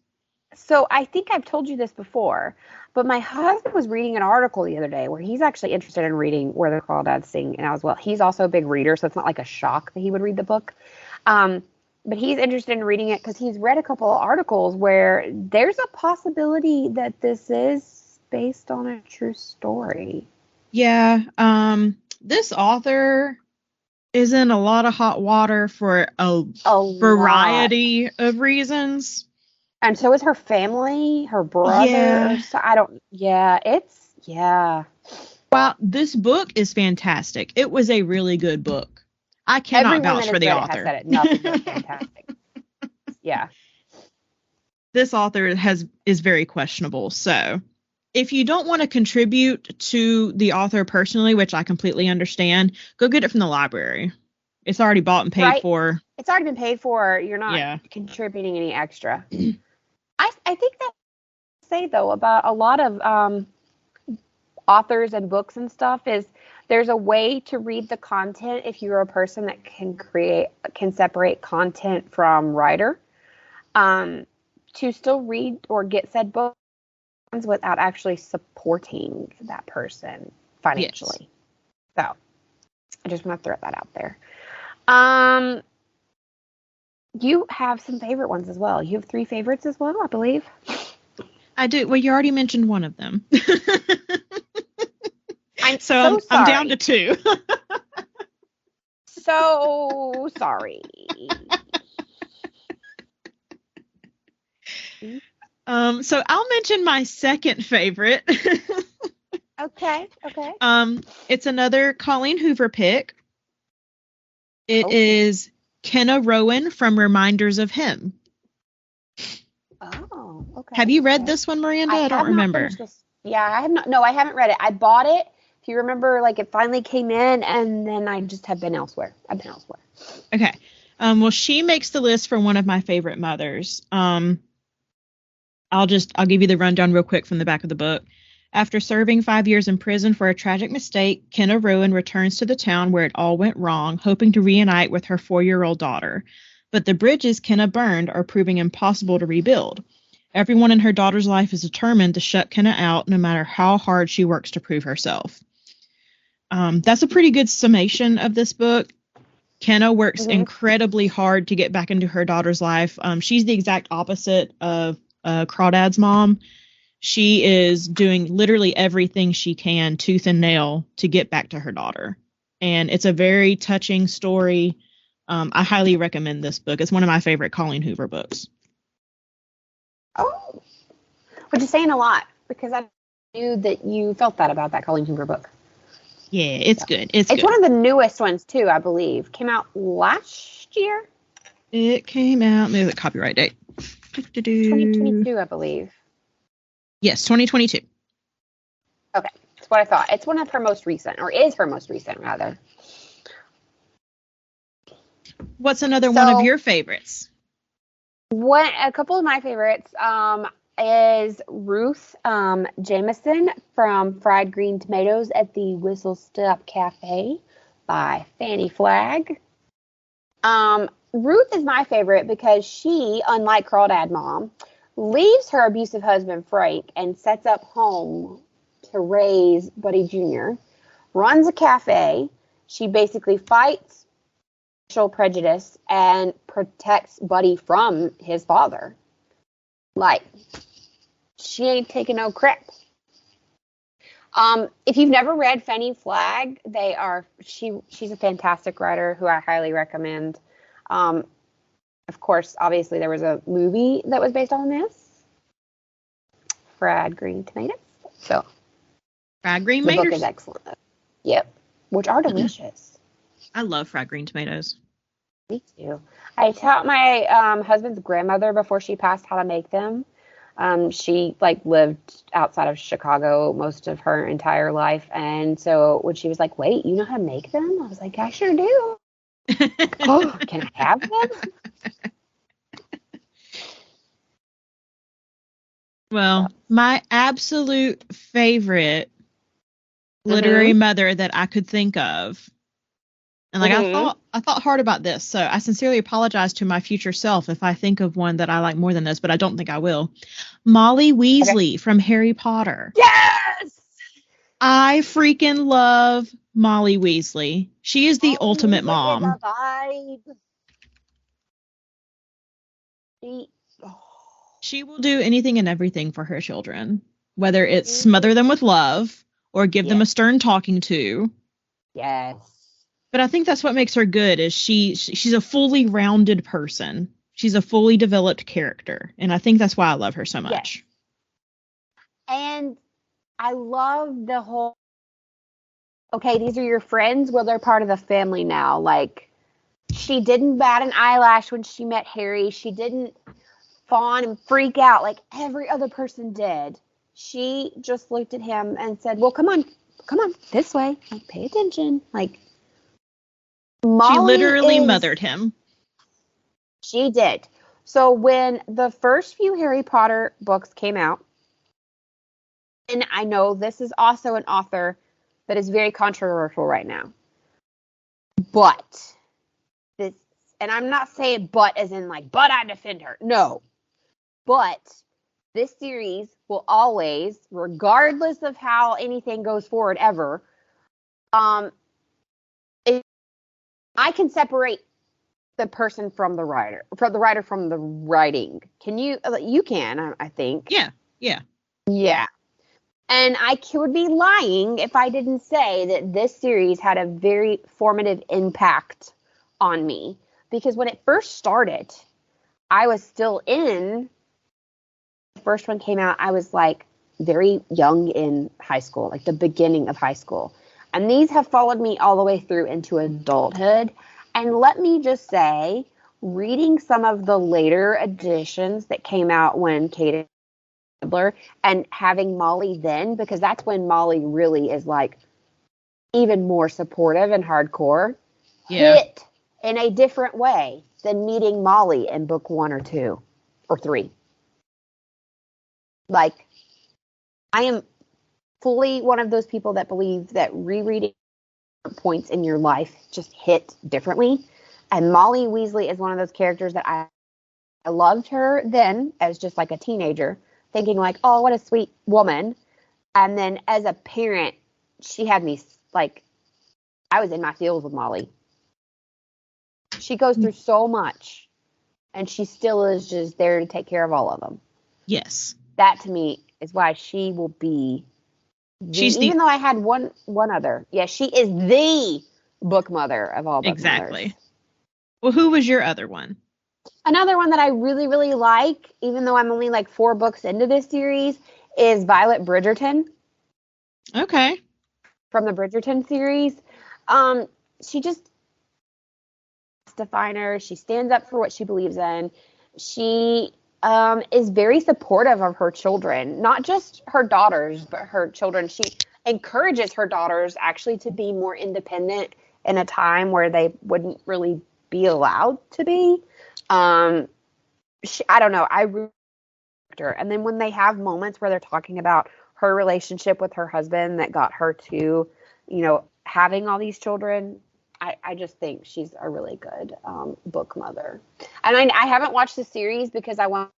So I think I've told you this before, but my husband was reading an article the other day where he's actually interested in reading Where the Crawdads Sing, and he's also a big reader, so it's not like a shock that he would read the book. But he's interested in reading it because he's read a couple of articles where there's a possibility that this is based on a true story. Yeah. This author is in a lot of hot water for a variety of reasons. And so is her family, her brother. Yeah. So Well, this book is fantastic. It was a really good book. I cannot vouch for the author. Has said it. Nothing but fantastic. Yeah. This author is very questionable. So if you don't want to contribute to the author personally, which I completely understand, go get it from the library. It's already bought and paid for. It's already been paid for. You're not contributing any extra. I think that say though about a lot of authors and books and stuff is there's a way to read the content if you're a person that can separate content from writer, to still read or get said books without actually supporting that person financially. Yes. So I just want to throw that out there. You have some favorite ones as well. You have 3 favorites as well, I believe. I do. Well, you already mentioned one of them. I'm sorry. I'm down to 2. So sorry. So I'll mention my second favorite. Okay. It's another Colleen Hoover pick. It is Kenna Rowan from Reminders of Him. Oh, okay. Have you read this one, Miranda? I don't remember. Yeah, I have not. No, I haven't read it. I bought it. If you remember, like it finally came in, and then I just have been elsewhere. I've been elsewhere. Okay. Well, she makes the list for one of my favorite mothers. I'll give you the rundown real quick from the back of the book. After serving 5 years in prison for a tragic mistake, Kenna Rowan returns to the town where it all went wrong, hoping to reunite with her 4-year-old daughter. But the bridges Kenna burned are proving impossible to rebuild. Everyone in her daughter's life is determined to shut Kenna out, no matter how hard she works to prove herself. That's a pretty good summation of this book. Kenna works incredibly hard to get back into her daughter's life. She's the exact opposite of Crawdads' mom. She is doing literally everything she can, tooth and nail, to get back to her daughter. And it's a very touching story. I highly recommend this book. It's one of my favorite Colleen Hoover books. Oh, which is saying a lot, because I knew that you felt that about that Colleen Hoover book. Yeah, it's good. It's good. One of the newest ones, too, I believe. Came out last year? It came out, maybe the copyright date. 2022, I believe. Yes, 2022. Okay, that's what I thought. It's one of her most recent, or is her most recent, rather. What's another one of your favorites? A couple of my favorites is Ruth Jameson from Fried Green Tomatoes at the Whistle Stop Cafe by Fannie Flagg. Ruth is my favorite because she, unlike Crawdad Mom, leaves her abusive husband Frank and sets up home to raise Buddy Jr., runs a cafe. She basically fights racial prejudice and protects Buddy from his father. Like, she ain't taking no crap. If you've never read Fannie Flagg, she's a fantastic writer who I highly recommend. Of course, obviously, there was a movie that was based on this. Fried Green Tomatoes. So, Fried Green Tomatoes. The book is excellent. Yep. Which are delicious. I love fried green tomatoes. Me too. I taught my husband's grandmother before she passed how to make them. She lived outside of Chicago most of her entire life. And so when she was like, wait, you know how to make them? I was like, I sure do. Oh, can I have them? Well, my absolute favorite literary mother that I could think of, and I thought hard about this, so I sincerely apologize to my future self if I think of one that I like more than this, but I don't think I will. Molly Weasley from Harry Potter. Yes! I freaking love Molly Weasley. She is the ultimate mom. Is a vibe. She will do anything and everything for her children, whether it's smother them with love or give them a stern talking to. Yes. But I think that's what makes her good, is she's a fully rounded person. She's a fully developed character. And I think that's why I love her so much. Yes. And I love the whole, okay, these are your friends. Well, they're part of the family now. Like, she didn't bat an eyelash when she met Harry. She didn't fawn and freak out like every other person did. She just looked at him and said, well, come on, this way. Like, pay attention. Like, Molly she literally mothered him. She did. So when the first few Harry Potter books came out, and I know this is also an author that is very controversial right now. But this, and I'm not saying but as in like, but I defend her. No. But this series will always, regardless of how anything goes forward ever, I can separate the person from the writer, from the writer from the writing. Can you? You can, I think. Yeah. Yeah. And I would be lying if I didn't say that this series had a very formative impact on me. Because when it first started, I was still in. The first one came out, I was like very young in high school, like the beginning of high school. And these have followed me all the way through into adulthood. And let me just say, reading some of the later editions that came out when Kate and having Molly then, because that's when Molly really is like even more supportive and hardcore, hit in a different way than meeting Molly in book 1 or 2 or 3. Like, I am fully one of those people that believe that rereading points in your life just hit differently. And Molly Weasley is one of those characters that I loved her then as just like a teenager, thinking like, oh, what a sweet woman. And then as a parent, she had me like, I was in my feels with Molly. She goes through so much and she still is just there to take care of all of them. Yes. That to me is why she will be even though I had one other. Yeah, she is the book mother of all book mothers. Well, who was your other one? Another one that I really, really like, even though I'm only like 4 books into this series, is Violet Bridgerton. Okay. From the Bridgerton series. She just defines her. She stands up for what she believes in. She is very supportive of her children, not just her daughters, but her children. She encourages her daughters actually to be more independent in a time where they wouldn't really be allowed to be. I don't know. I really liked her. And then when they have moments where they're talking about her relationship with her husband that got her to, having all these children, I just think she's a really good book mother. And I haven't watched the series because I went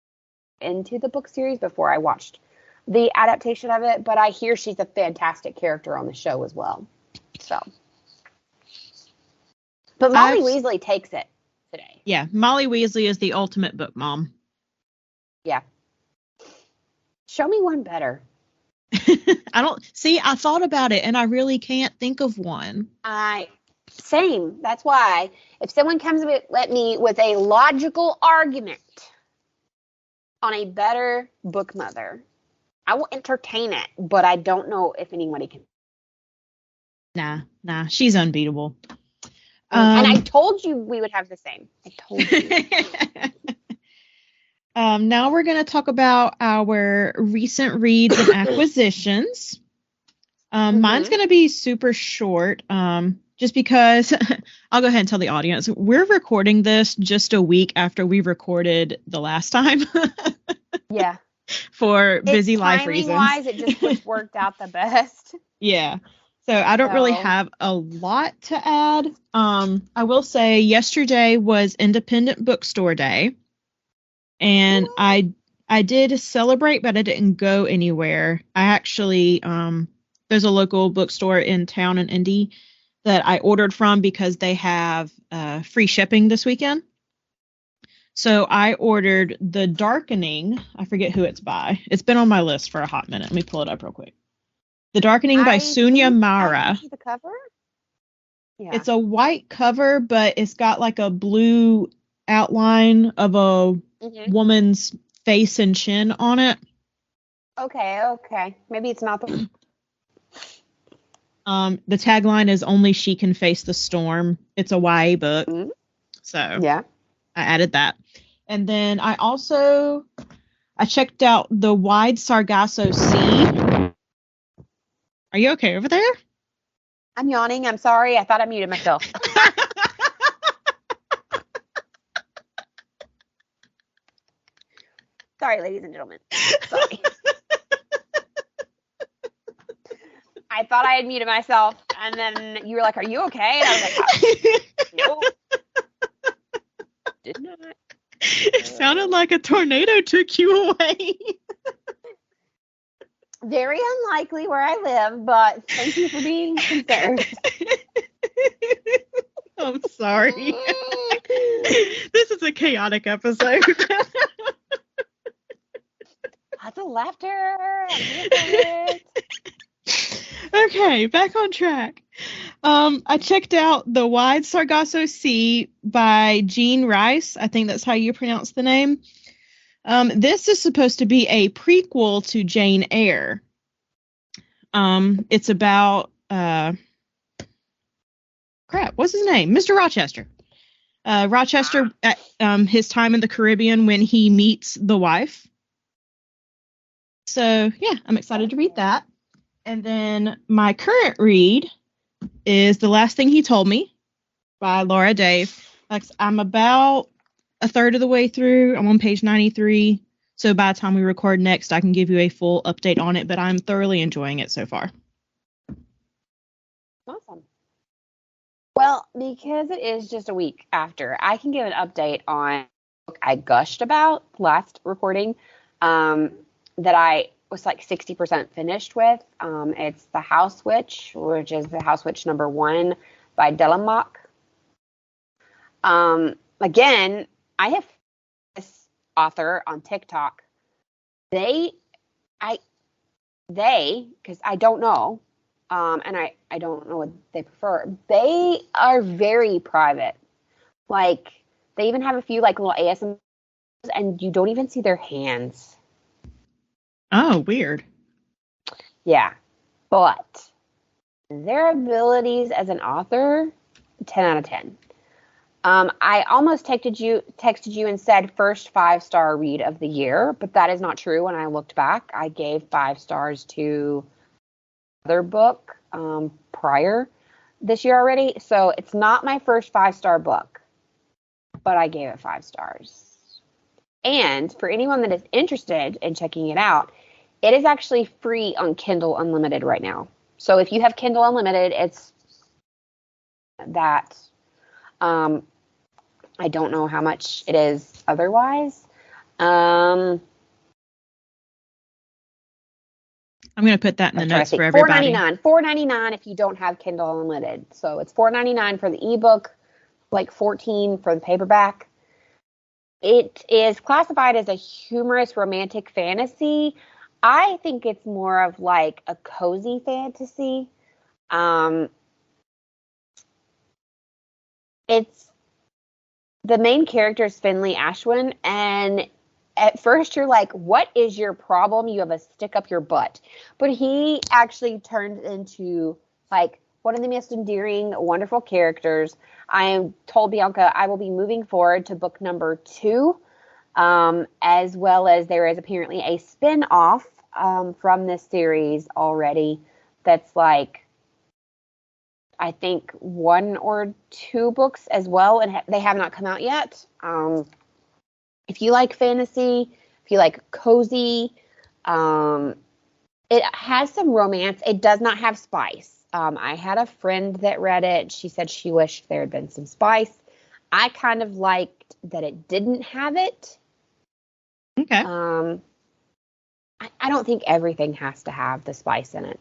into the book series before I watched the adaptation of it, but I hear she's a fantastic character on the show as well. So, but Molly Weasley takes it today. Yeah, Molly Weasley is the ultimate book mom. Yeah. Show me one better. I thought about it and I really can't think of one. Same. That's why if someone comes at me with a logical argument on a better book mother, I will entertain it, but I don't know if anybody can. Nah, she's unbeatable. And I told you we would have the same. I told you. Now we're going to talk about our recent reads and acquisitions. Mine's going to be super short, just because I'll go ahead and tell the audience we're recording this just a week after we recorded the last time. Yeah. For busy life reasons. Timing-wise, it just worked out the best. Yeah. So I don't really have a lot to add. I will say yesterday was Independent Bookstore Day. And I did celebrate, but I didn't go anywhere. I actually, there's a local bookstore in town in Indy that I ordered from because they have free shipping this weekend. So I ordered The Darkening. I forget who it's by. It's been on my list for a hot minute. Let me pull it up real quick. The Darkening by Sunya Mara. The cover? Yeah. It's a white cover, but it's got like a blue outline of a woman's face and chin on it. Okay. Maybe it's not the... The tagline is "Only She Can Face the Storm." It's a YA book. So yeah, I added that. And then I checked out The Wide Sargasso Sea. Are you okay over there? I'm yawning. I'm sorry. I thought I muted myself. Sorry, ladies and gentlemen. Sorry. I thought I had muted myself, and then you were like, "Are you okay?" And I was like, "Nope, did not." It sounded like a tornado took you away. Very unlikely where I live, but thank you for being concerned. I'm sorry. This is a chaotic episode. Lots of laughter. Okay, back on track. I checked out The Wide Sargasso Sea by Jean Rhys. I think that's how you pronounce the name. This is supposed to be a prequel to Jane Eyre. It's about what's his name? Mr. Rochester. Rochester at his time in the Caribbean when he meets the wife. So yeah, I'm excited to read that. And then my current read is The Last Thing He Told Me by Laura Dave. I'm about a third of the way through. I'm on page 93. So by the time we record next, I can give you a full update on it, but I'm thoroughly enjoying it so far. Awesome. Well, because it is just a week after, I can give an update on the book I gushed about last recording that I was like 60% finished with. It's The House Witch, which is The House Witch #1 by Delemhach. Again, I have this author on TikTok. Because I don't know, and I don't know what they prefer. They are very private. Like, they even have a few like little ASMRs, and you don't even see their hands. Oh, weird. Yeah, but their abilities as an author, 10 out of 10. I almost texted you and said first 5-star read of the year, but that is not true. When I looked back, I gave 5 stars to another book prior this year already. So it's not my first 5-star book, but I gave it 5 stars. And for anyone that is interested in checking it out, it is actually free on Kindle Unlimited right now. So if you have Kindle Unlimited, it's that. I don't know how much it is otherwise. I'm going to put that in the notes for everybody. $4.99 if you don't have Kindle Unlimited. So it's $4.99 for the ebook, like $14 for the paperback. It is classified as a humorous romantic fantasy. I think it's more of like a cozy fantasy. It's the main character is Finley Ashwin, and at first you're like, what is your problem? You have a stick up your butt. But he actually turned into like one of the most endearing, wonderful characters. I am told Bianca I will be moving forward to book #2, as well as there is apparently a spin-off from this series already that's like, I think 1 or 2 books as well, and they have not come out yet. If you like fantasy, if you like cozy, it has some romance. It does not have spice. I had a friend that read it. She said she wished there had been some spice. I kind of liked that it didn't have it. Okay. I don't think everything has to have the spice in it.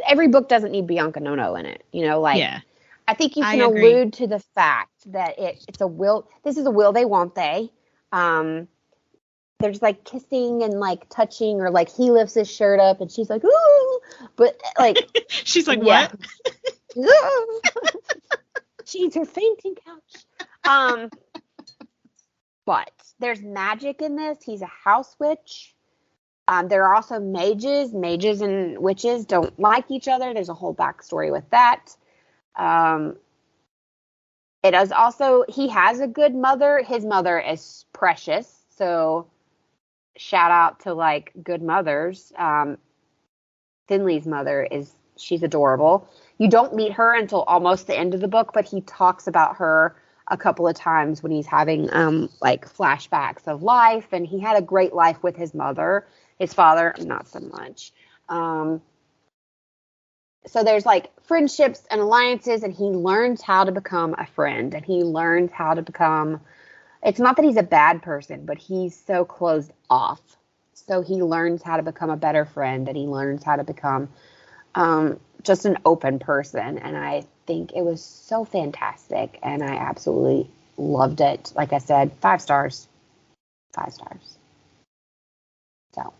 Every book doesn't need Bianca No in it. You know, like, yeah. I think you can allude to the fact that it's a will. This is a will they, won't they. There's like kissing and like touching, or like he lifts his shirt up and she's like, ooh, but like she's like, what? She eats her fainting couch. But there's magic in this. He's a house witch. There are also mages. Mages and witches don't like each other. There's a whole backstory with that. It is also, he has a good mother. His mother is precious. So shout out to like good mothers. Finley's mother she's adorable. You don't meet her until almost the end of the book, but he talks about her a couple of times when he's having like flashbacks of life, and he had a great life with his mother. His father, not so much. so there's like friendships and alliances, and he learns how to become a friend, and he learns how to become, it's not that he's a bad person, but he's so closed off. So he learns how to become a better friend, and he learns how to become just an open person. And I think it was so fantastic, and I absolutely loved it. Like I said, 5 stars. 5 stars. So.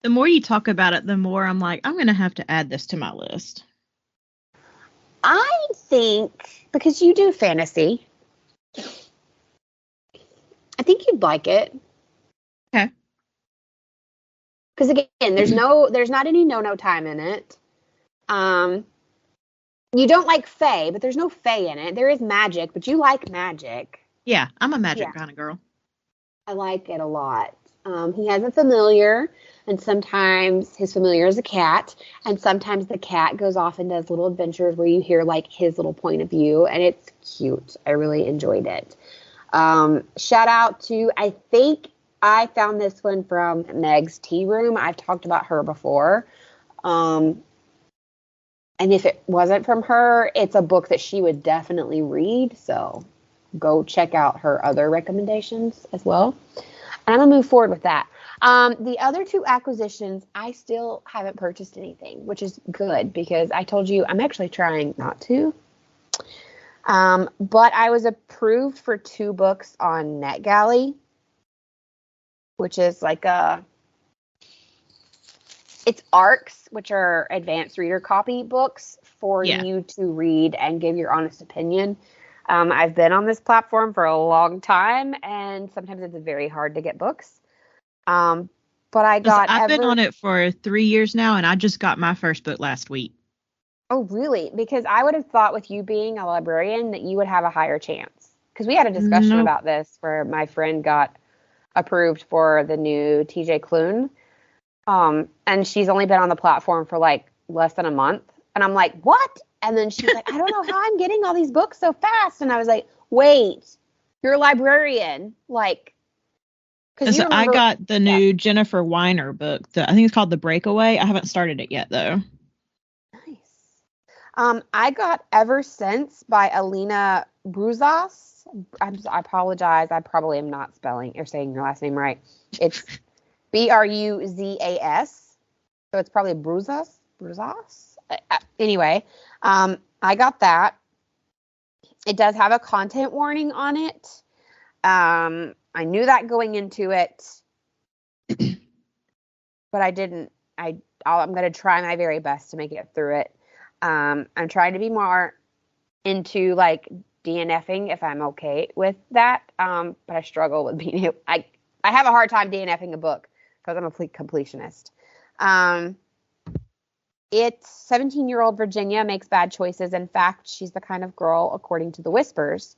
The more you talk about it, the more I'm like, I'm going to have to add this to my list. I think, because you do fantasy, I think you'd like it. Okay. Because again, there's not any no time in it. You don't like fae, but there's no fae in it. There is magic, but you like magic. Yeah, I'm a magic kind of girl. I like it a lot. He has a familiar, and sometimes his familiar is a cat, and sometimes the cat goes off and does little adventures where you hear like his little point of view, and it's cute. I really enjoyed it. Shout out to, I think I found this one from Meg's Tea Room. I've talked about her before. And if it wasn't from her, it's a book that she would definitely read. So go check out her other recommendations as well. And I'm going to move forward with that. The other 2 acquisitions, I still haven't purchased anything, which is good because I told you I'm actually trying not to. But I was approved for 2 books on NetGalley, which is like it's ARCs, which are advanced reader copy books for you to read and give your honest opinion. I've been on this platform for a long time, and sometimes it's very hard to get books. But I've been on it for 3 years now, and I just got my first book last week. Oh, really? Because I would have thought with you being a librarian that you would have a higher chance. Because we had a discussion about this where my friend got approved for the new TJ Klune. And she's only been on the platform for like less than a month. And I'm like, what? And then she's like, I don't know how I'm getting all these books so fast. And I was like, wait, you're a librarian. Like, because I got the new Jennifer Weiner book. I think it's called The Breakaway. I haven't started it yet, though. Nice. I got Ever Since by Alena Bruzas. I apologize. I probably am not spelling or saying your last name right. It's Bruzas. So it's probably Bruzas. Anyway, I got that. It does have a content warning on it. I knew that going into it, but I didn't. I'm going to try my very best to make it through it. I'm trying to be more into like DNFing if I'm okay with that. But I struggle with being. I have a hard time DNFing a book because I'm a completionist. It's 17-year-old Virginia makes bad choices. In fact, she's the kind of girl, according to the whispers.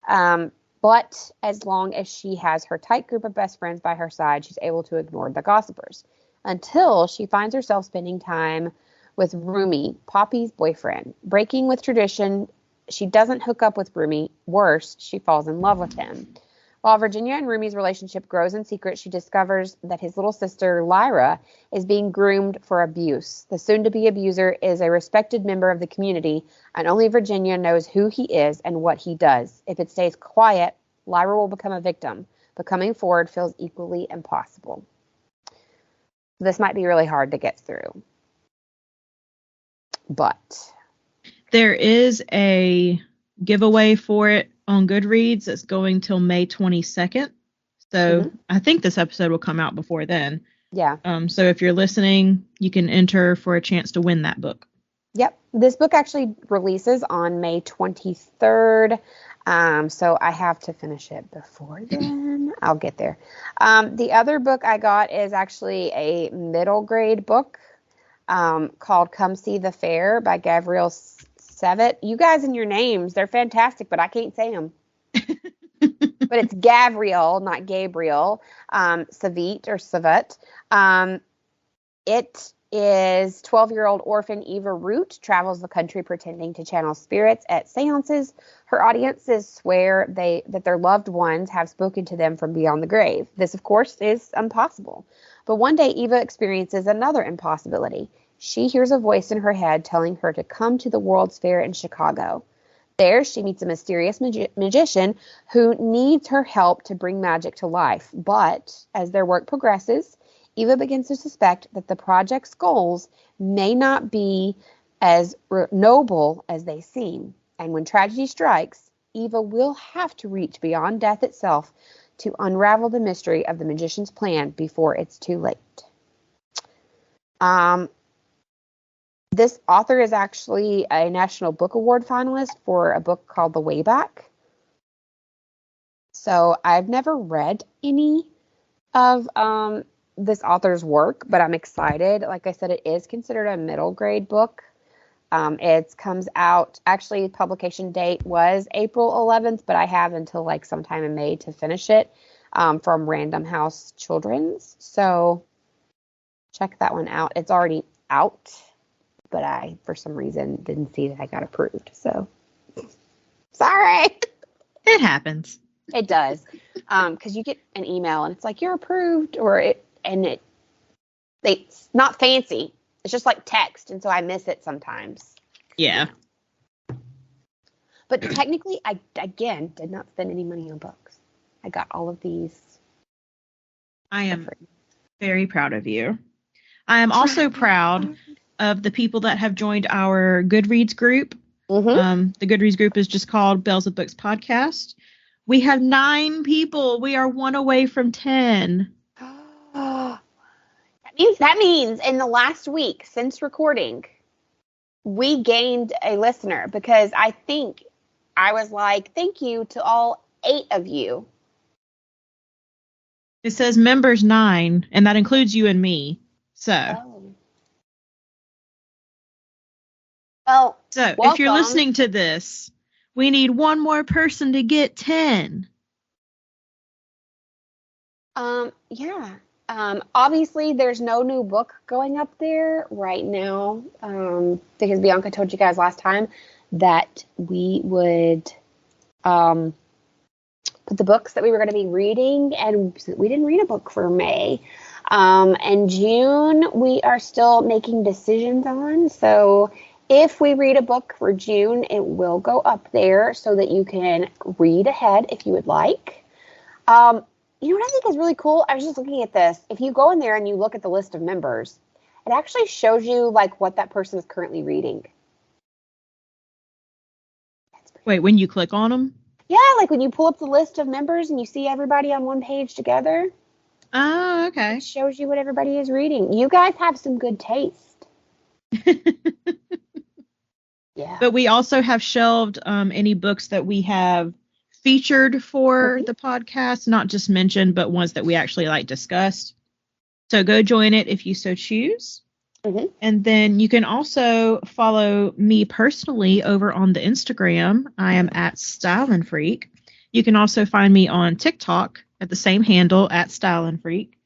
But as long as she has her tight group of best friends by her side, she's able to ignore the gossipers until she finds herself spending time with Rumi, Poppy's boyfriend. Breaking with tradition, she doesn't hook up with Rumi. Worse, she falls in love with him. While Virginia and Rumi's relationship grows in secret, she discovers that his little sister, Lyra, is being groomed for abuse. The soon-to-be abuser is a respected member of the community, and only Virginia knows who he is and what he does. If it stays quiet, Lyra will become a victim, but coming forward feels equally impossible. This might be really hard to get through. But there is a giveaway for it on Goodreads. It's going till May 22nd. So I think this episode will come out before then. Yeah. So if you're listening, you can enter for a chance to win that book. Yep. This book actually releases on May 23rd. So I have to finish it before then. I'll get there. The other book I got is actually a middle grade book called Come See the Fair by Gavriel Savit. You guys and your names, they're fantastic, but I can't say them. But it's Gavriel, not Gabriel. Savit or Savit. It is 12-year-old orphan Eva Root travels the country pretending to channel spirits at seances. Her audiences swear that their loved ones have spoken to them from beyond the grave. This, of course, is impossible. But one day Eva experiences another impossibility. she hears a voice in her head telling her to come to the World's Fair in Chicago. There, she meets a mysterious magician who needs her help to bring magic to life. But as their work progresses, Eva begins to suspect that the project's goals may not be as noble as they seem. And when tragedy strikes, Eva will have to reach beyond death itself to unravel the mystery of the magician's plan before it's too late. This author is actually a National Book Award finalist for a book called The Way Back. So I've never read any of this author's work, but I'm excited. Like I said, it is considered a middle grade book. It comes out, actually, publication date was April 11th, but I have until like sometime in May to finish it from Random House Children's. So check that one out. It's already out, but I, for some reason, didn't see that I got approved. So sorry. It happens. It does. Because you get an email and it's like, you're approved, it's not fancy. It's just like text, and so I miss it sometimes. Yeah. But technically, I, again, did not spend any money on books. I got all of these. I am very proud of you. I am also proud of the people that have joined our Goodreads group. Mm-hmm. The Goodreads group is just called Bells of Books Podcast. We have 9 people. We are 1 away from 10. That means in the last week since recording, we gained a listener, because I think I was like, thank you to all 8 of you. It says members 9, and that includes you and me. So welcome. If you're listening to this, we need 1 more person to get 10. Yeah. Obviously, there's no new book going up there right now, because Bianca told you guys last time that we would put the books that we were going to be reading, and we didn't read a book for May. And June, we are still making decisions on. So if we read a book for June, it will go up there so that you can read ahead if you would like. You know what I think is really cool? I was just looking at this. If you go in there and you look at the list of members, it actually shows you like what that person is currently reading. Wait, when you click on them? Yeah, like when you pull up the list of members and you see everybody on one page together. Oh, okay. It shows you what everybody is reading. You guys have some good taste. Yeah. But we also have shelved any books that we have featured for the podcast, not just mentioned, but ones that we actually like discussed. So go join it if you so choose. Mm-hmm. And then you can also follow me personally over on the Instagram. I am at Style and Freak. You can also find me on TikTok at the same handle, at Style and Freak.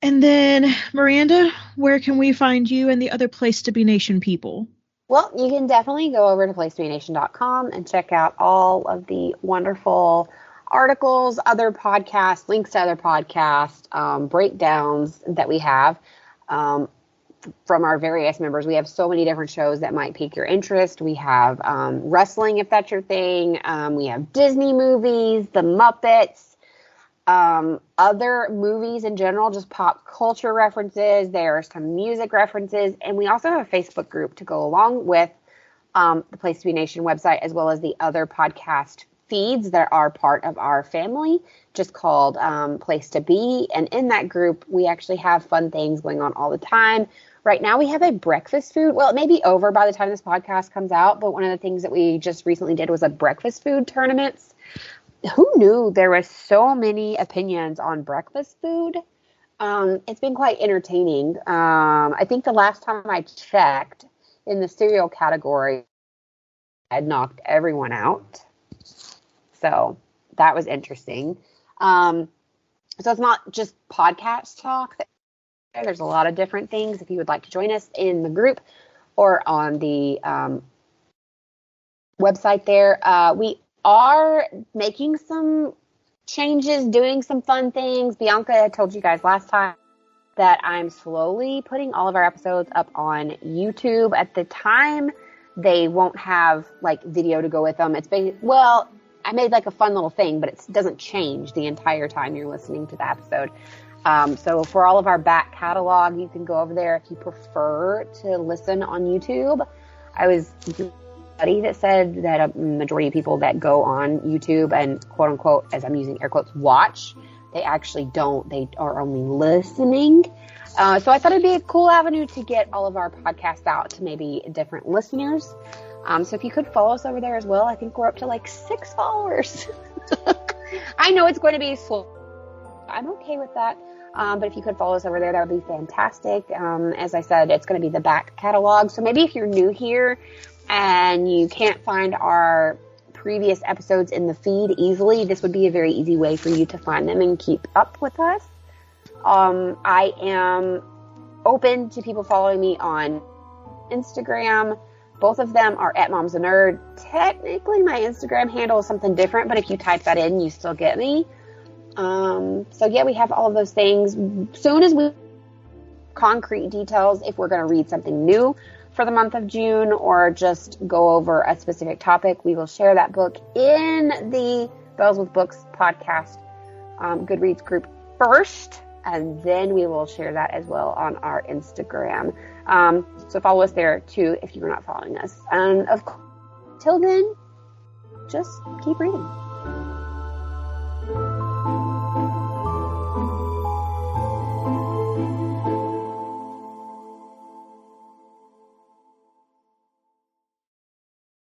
And then, Miranda, where can we find you and the other Place to Be Nation people? Well, you can definitely go over to placetobenation.com and check out all of the wonderful articles, other podcasts, links to other podcasts, breakdowns that we have from our various members. We have so many different shows that might pique your interest. We have wrestling, if that's your thing. We have Disney movies, The Muppets, other movies in general, just pop culture references. There are some music references, and we also have a Facebook group to go along with the Place to Be Nation website, as well as the other podcast feeds that are part of our family, just called Place to Be. And in that group, we actually have fun things going on all the time. Right now, we have a breakfast food. Well, it may be over by the time this podcast comes out, but one of the things that we just recently did was a breakfast food tournament. Who knew there were so many opinions on breakfast food? It's been quite entertaining. I think the last time I checked in the cereal category, I had knocked everyone out. So that was interesting. So it's not just podcast talk. There's a lot of different things. If you would like to join us in the group or on the website there, we are making some changes, doing some fun things. Bianca told you guys last time that I'm slowly putting all of our episodes up on YouTube. At the time, they won't have like video to go with them. It's well, I made like a fun little thing, but it doesn't change the entire time you're listening to the episode. So for all of our back catalog, you can go over there if you prefer to listen on YouTube. I was study that said that a majority of people that go on YouTube and quote unquote, as I'm using air quotes, watch, they actually don't. They are only listening. So I thought it'd be a cool avenue to get all of our podcasts out to maybe different listeners. So if you could follow us over there as well, I think we're up to like 6 followers. I know it's going to be slow. I'm okay with that. But if you could follow us over there, that would be fantastic. As I said, it's going to be the back catalog. So maybe if you're new here and you can't find our previous episodes in the feed easily, this would be a very easy way for you to find them and keep up with us. I am open to people following me on Instagram. Both of them are at Mom's a Nerd. Technically, my Instagram handle is something different, but if you type that in, you still get me. So yeah, we have all of those things. Soon as we concrete details, if we're going to read something new for the month of June or just go over a specific topic, we will share that book in the Bells with Books podcast Goodreads group first, and then we will share that as well on our Instagram. So follow us there too if you're not following us. And of course, till then, just keep reading.